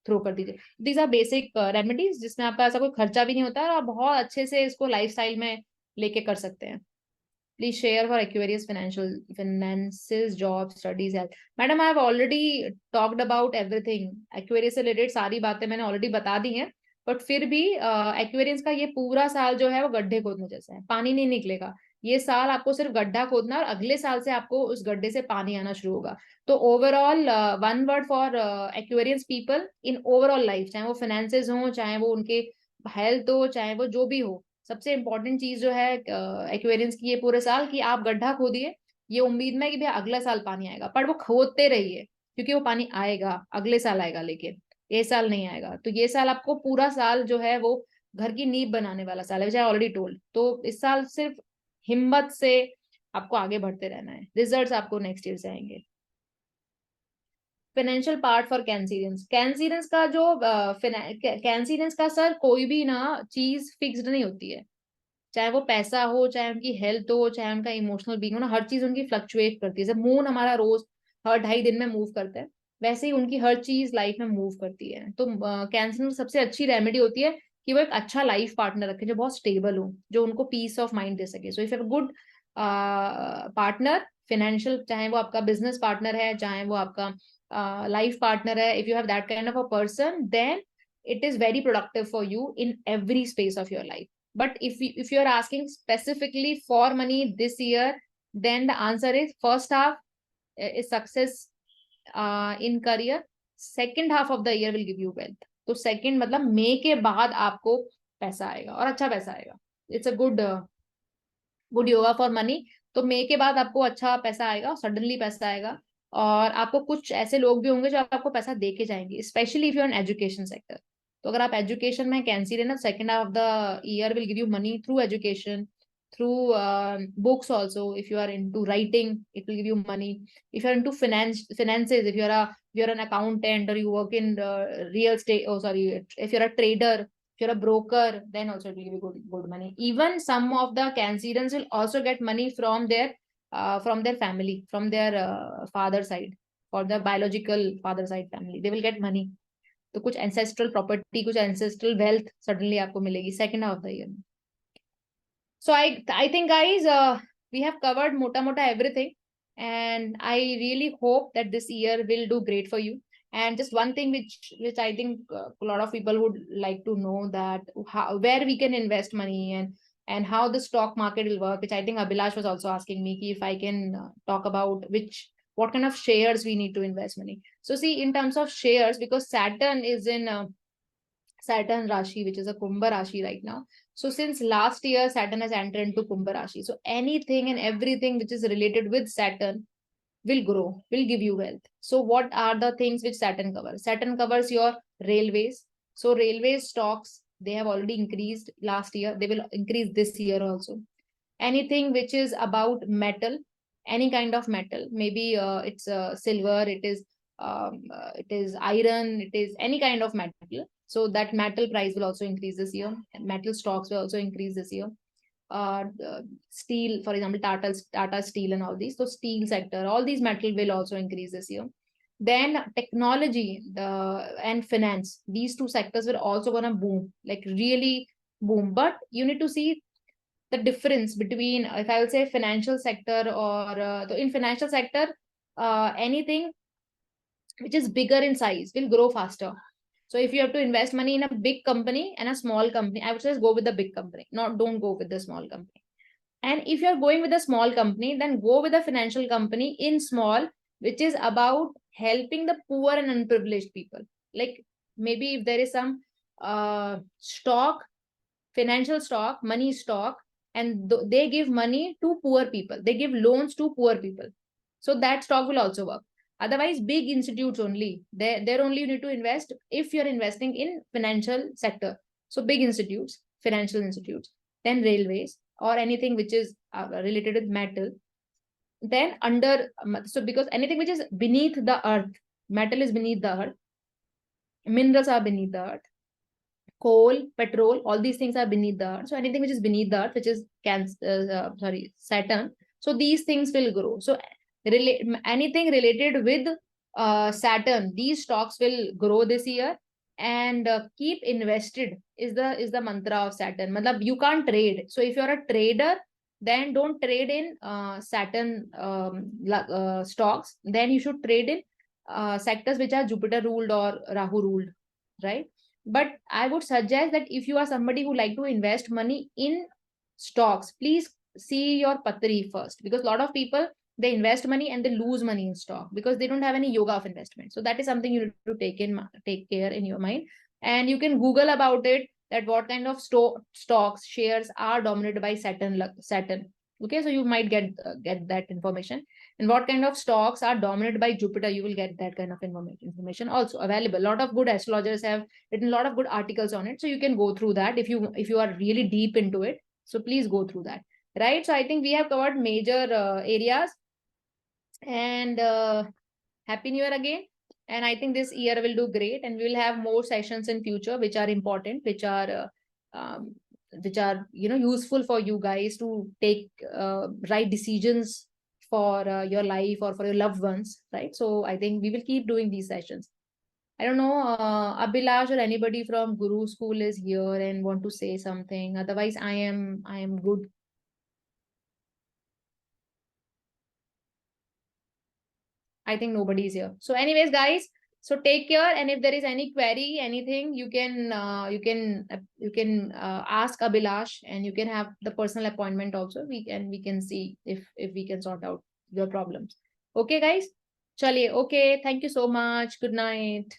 थ्रो कर दीजिए। दीज आर बेसिक रेमेडीज जिसमें आपका ऐसा कोई खर्चा भी नहीं होता है और आप बहुत अच्छे से इसको लाइफस्टाइल में लेके कर सकते हैं। Please share for Aquarius finances, job, studies, health. Madam I have already talked about everything. Aquarius से रिलेटेड सारी बातें मैंने ऑलरेडी बता दी हैं, बट फिर भी एक्वेरियंस का ये पूरा साल जो है वो गड्ढे खोदने जैसा है, पानी नहीं निकलेगा। ये साल आपको सिर्फ गड्ढा खोदना और अगले साल से आपको उस गड्ढे से पानी आना शुरू होगा। तो overall one word for Aquarians people in overall life, चाहे वो फाइनेंसेस हो, चाहे वो उनके हेल्थ हो, चाहे वो जो भी हो, सबसे इंपॉर्टेंट चीज जो है एक्वेरियंस की ये पूरे साल की आप गड्ढा खोदिए, ये उम्मीद में कि भैया अगला साल पानी आएगा, पर वो खोदते रहिए, क्योंकि वो पानी आएगा, अगले साल आएगा, लेकिन ये साल नहीं आएगा। तो ये साल आपको पूरा साल जो है वो घर की नींव बनाने वाला साल है, विच आई ऑलरेडी टोल्ड। तो इस साल सिर्फ हिम्मत से आपको आगे बढ़ते रहना है, रिजल्ट्स आपको नेक्स्ट ईयर से आएंगे। फाइनेंशियल पार्ट फॉर कैंसिरियंस, कैंसिरियंस का जो कैंसिरियंस का सर कोई भी ना चीज फिक्स्ड नहीं होती है, चाहे वो पैसा हो, चाहे उनकी हेल्थ हो, चाहे उनका इमोशनल बीइंग हो ना, हर चीज उनकी फ्लक्चुएट करती है। जैसे मून हमारा रोज हर 2.5 दिन में मूव करता है, वैसे ही उनकी हर चीज लाइफ में मूव करती है। तो कैंसर में सबसे अच्छी रेमेडी होती है कि वो एक अच्छा लाइफ पार्टनर रखे जो बहुत स्टेबल हो, जो उनको पीस ऑफ माइंड दे सके। So if you have good partner financial, चाहे वो आपका बिजनेस पार्टनर है, चाहे वो आपका लाइफ पार्टनर है, if you have that kind of a person, then it is very productive for you in every space of your life. But if you are asking specifically for money this year, then the answer is first half is success in career, second half of the year will give you wealth. तो second मतलब मई के बाद आपको पैसा आएगा और अच्छा पैसा आएगा। It's a good yoga for money. तो मई के बाद आपको अच्छा पैसा आएगा, सडनली पैसा आएगा, और आपको कुछ ऐसे लोग भी होंगे जो आपको पैसा दे के जाएंगे, specially if you are in education sector. तो अगर आप एजुकेशन में कैंसिल है ना, second half of the year will give you money through education, through books also. If you are into writing, it will give you money. If you are into finances, if you're an accountant, or you work in real estate, oh sorry, if you're a trader, if you're a broker, then also it will give you good money. Even some of the Cancerians will also get money from their family, from their father side, or the biological father side family. They will get money. तो कुछ ancestral property, कुछ ancestral wealth suddenly आपको मिलेगी second half of the year. So I think guys, we have covered mota mota everything, and I really hope that this year will do great for you. And just one thing which I think a lot of people would like to know, that where we can invest money, and how the stock market will work, which I think Abhilash was also asking me if I can talk about what kind of shares we need to invest money. So see, in terms of shares, because Saturn is in Saturn Rashi, which is a Kumbha Rashi right now. So since last year, Saturn has entered into Kumbha Rashi. So anything and everything which is related with Saturn will grow, will give you wealth. So what are the things which Saturn covers? Saturn covers your railways. So railway stocks, they have already increased last year. They will increase this year also. Anything which is about metal, any kind of metal, maybe it's silver, it is iron, it is any kind of metal. So that metal price will also increase this year. Metal stocks will also increase this year. Steel, for example, Tata Steel and all these. So steel sector, all these metal will also increase this year. Then technology and finance, these two sectors will also gonna boom, like really boom. But you need to see the difference between, if I will say financial sector, or in financial sector, anything which is bigger in size will grow faster. So if you have to invest money in a big company and a small company, I would say go with the big company, don't go with the small company. And if you're going with a small company, then go with a financial company in small, which is about helping the poor and unprivileged people. Like maybe if there is some stock, financial stock, money stock, and they give money to poor people, they give loans to poor people, so that stock will also work. Otherwise, big institutes only, there only you need to invest if you're investing in financial sector. So big institutes, financial institutes, then railways, or anything which is related with metal. Then so because anything which is beneath the earth, metal is beneath the earth, minerals are beneath the earth, coal, petrol, all these things are beneath the earth. So anything which is beneath the earth, which is Saturn, so these things will grow. So anything related with Saturn, these stocks will grow this year. And keep invested is the mantra of Saturn. Matlab, you can't trade. So if you're a trader, then don't trade in Saturn stocks. Then you should trade in sectors which are Jupiter ruled or Rahu ruled, right? But I would suggest that if you are somebody who like to invest money in stocks, please see your patri first, because a lot of people, they invest money and they lose money in stock because they don't have any yoga of investment. So that is something you need to take care in your mind. And you can Google about it, that what kind of stocks, shares are dominated by Saturn. Okay, so you might get that information. And what kind of stocks are dominated by Jupiter, you will get that kind of information also available. A lot of good astrologers have written a lot of good articles on it, so you can go through that if you are really deep into it. So please go through that. right? So I think we have covered major areas. And happy new year again. And I think this year will do great, and we will have more sessions in future which are important, which are useful for you guys to take right decisions for your life or for your loved ones, right? So I think we will keep doing these sessions. I don't know, Abhilash or anybody from Guru School is here and want to say something. Otherwise, I am good. I think nobody's here. So anyways, guys, so take care. And if there is any query, anything, you can ask Abhilash, and you can have the personal appointment also. We can see if we can sort out your problems. Okay, guys. Chaliye. Okay. Thank you so much. Good night.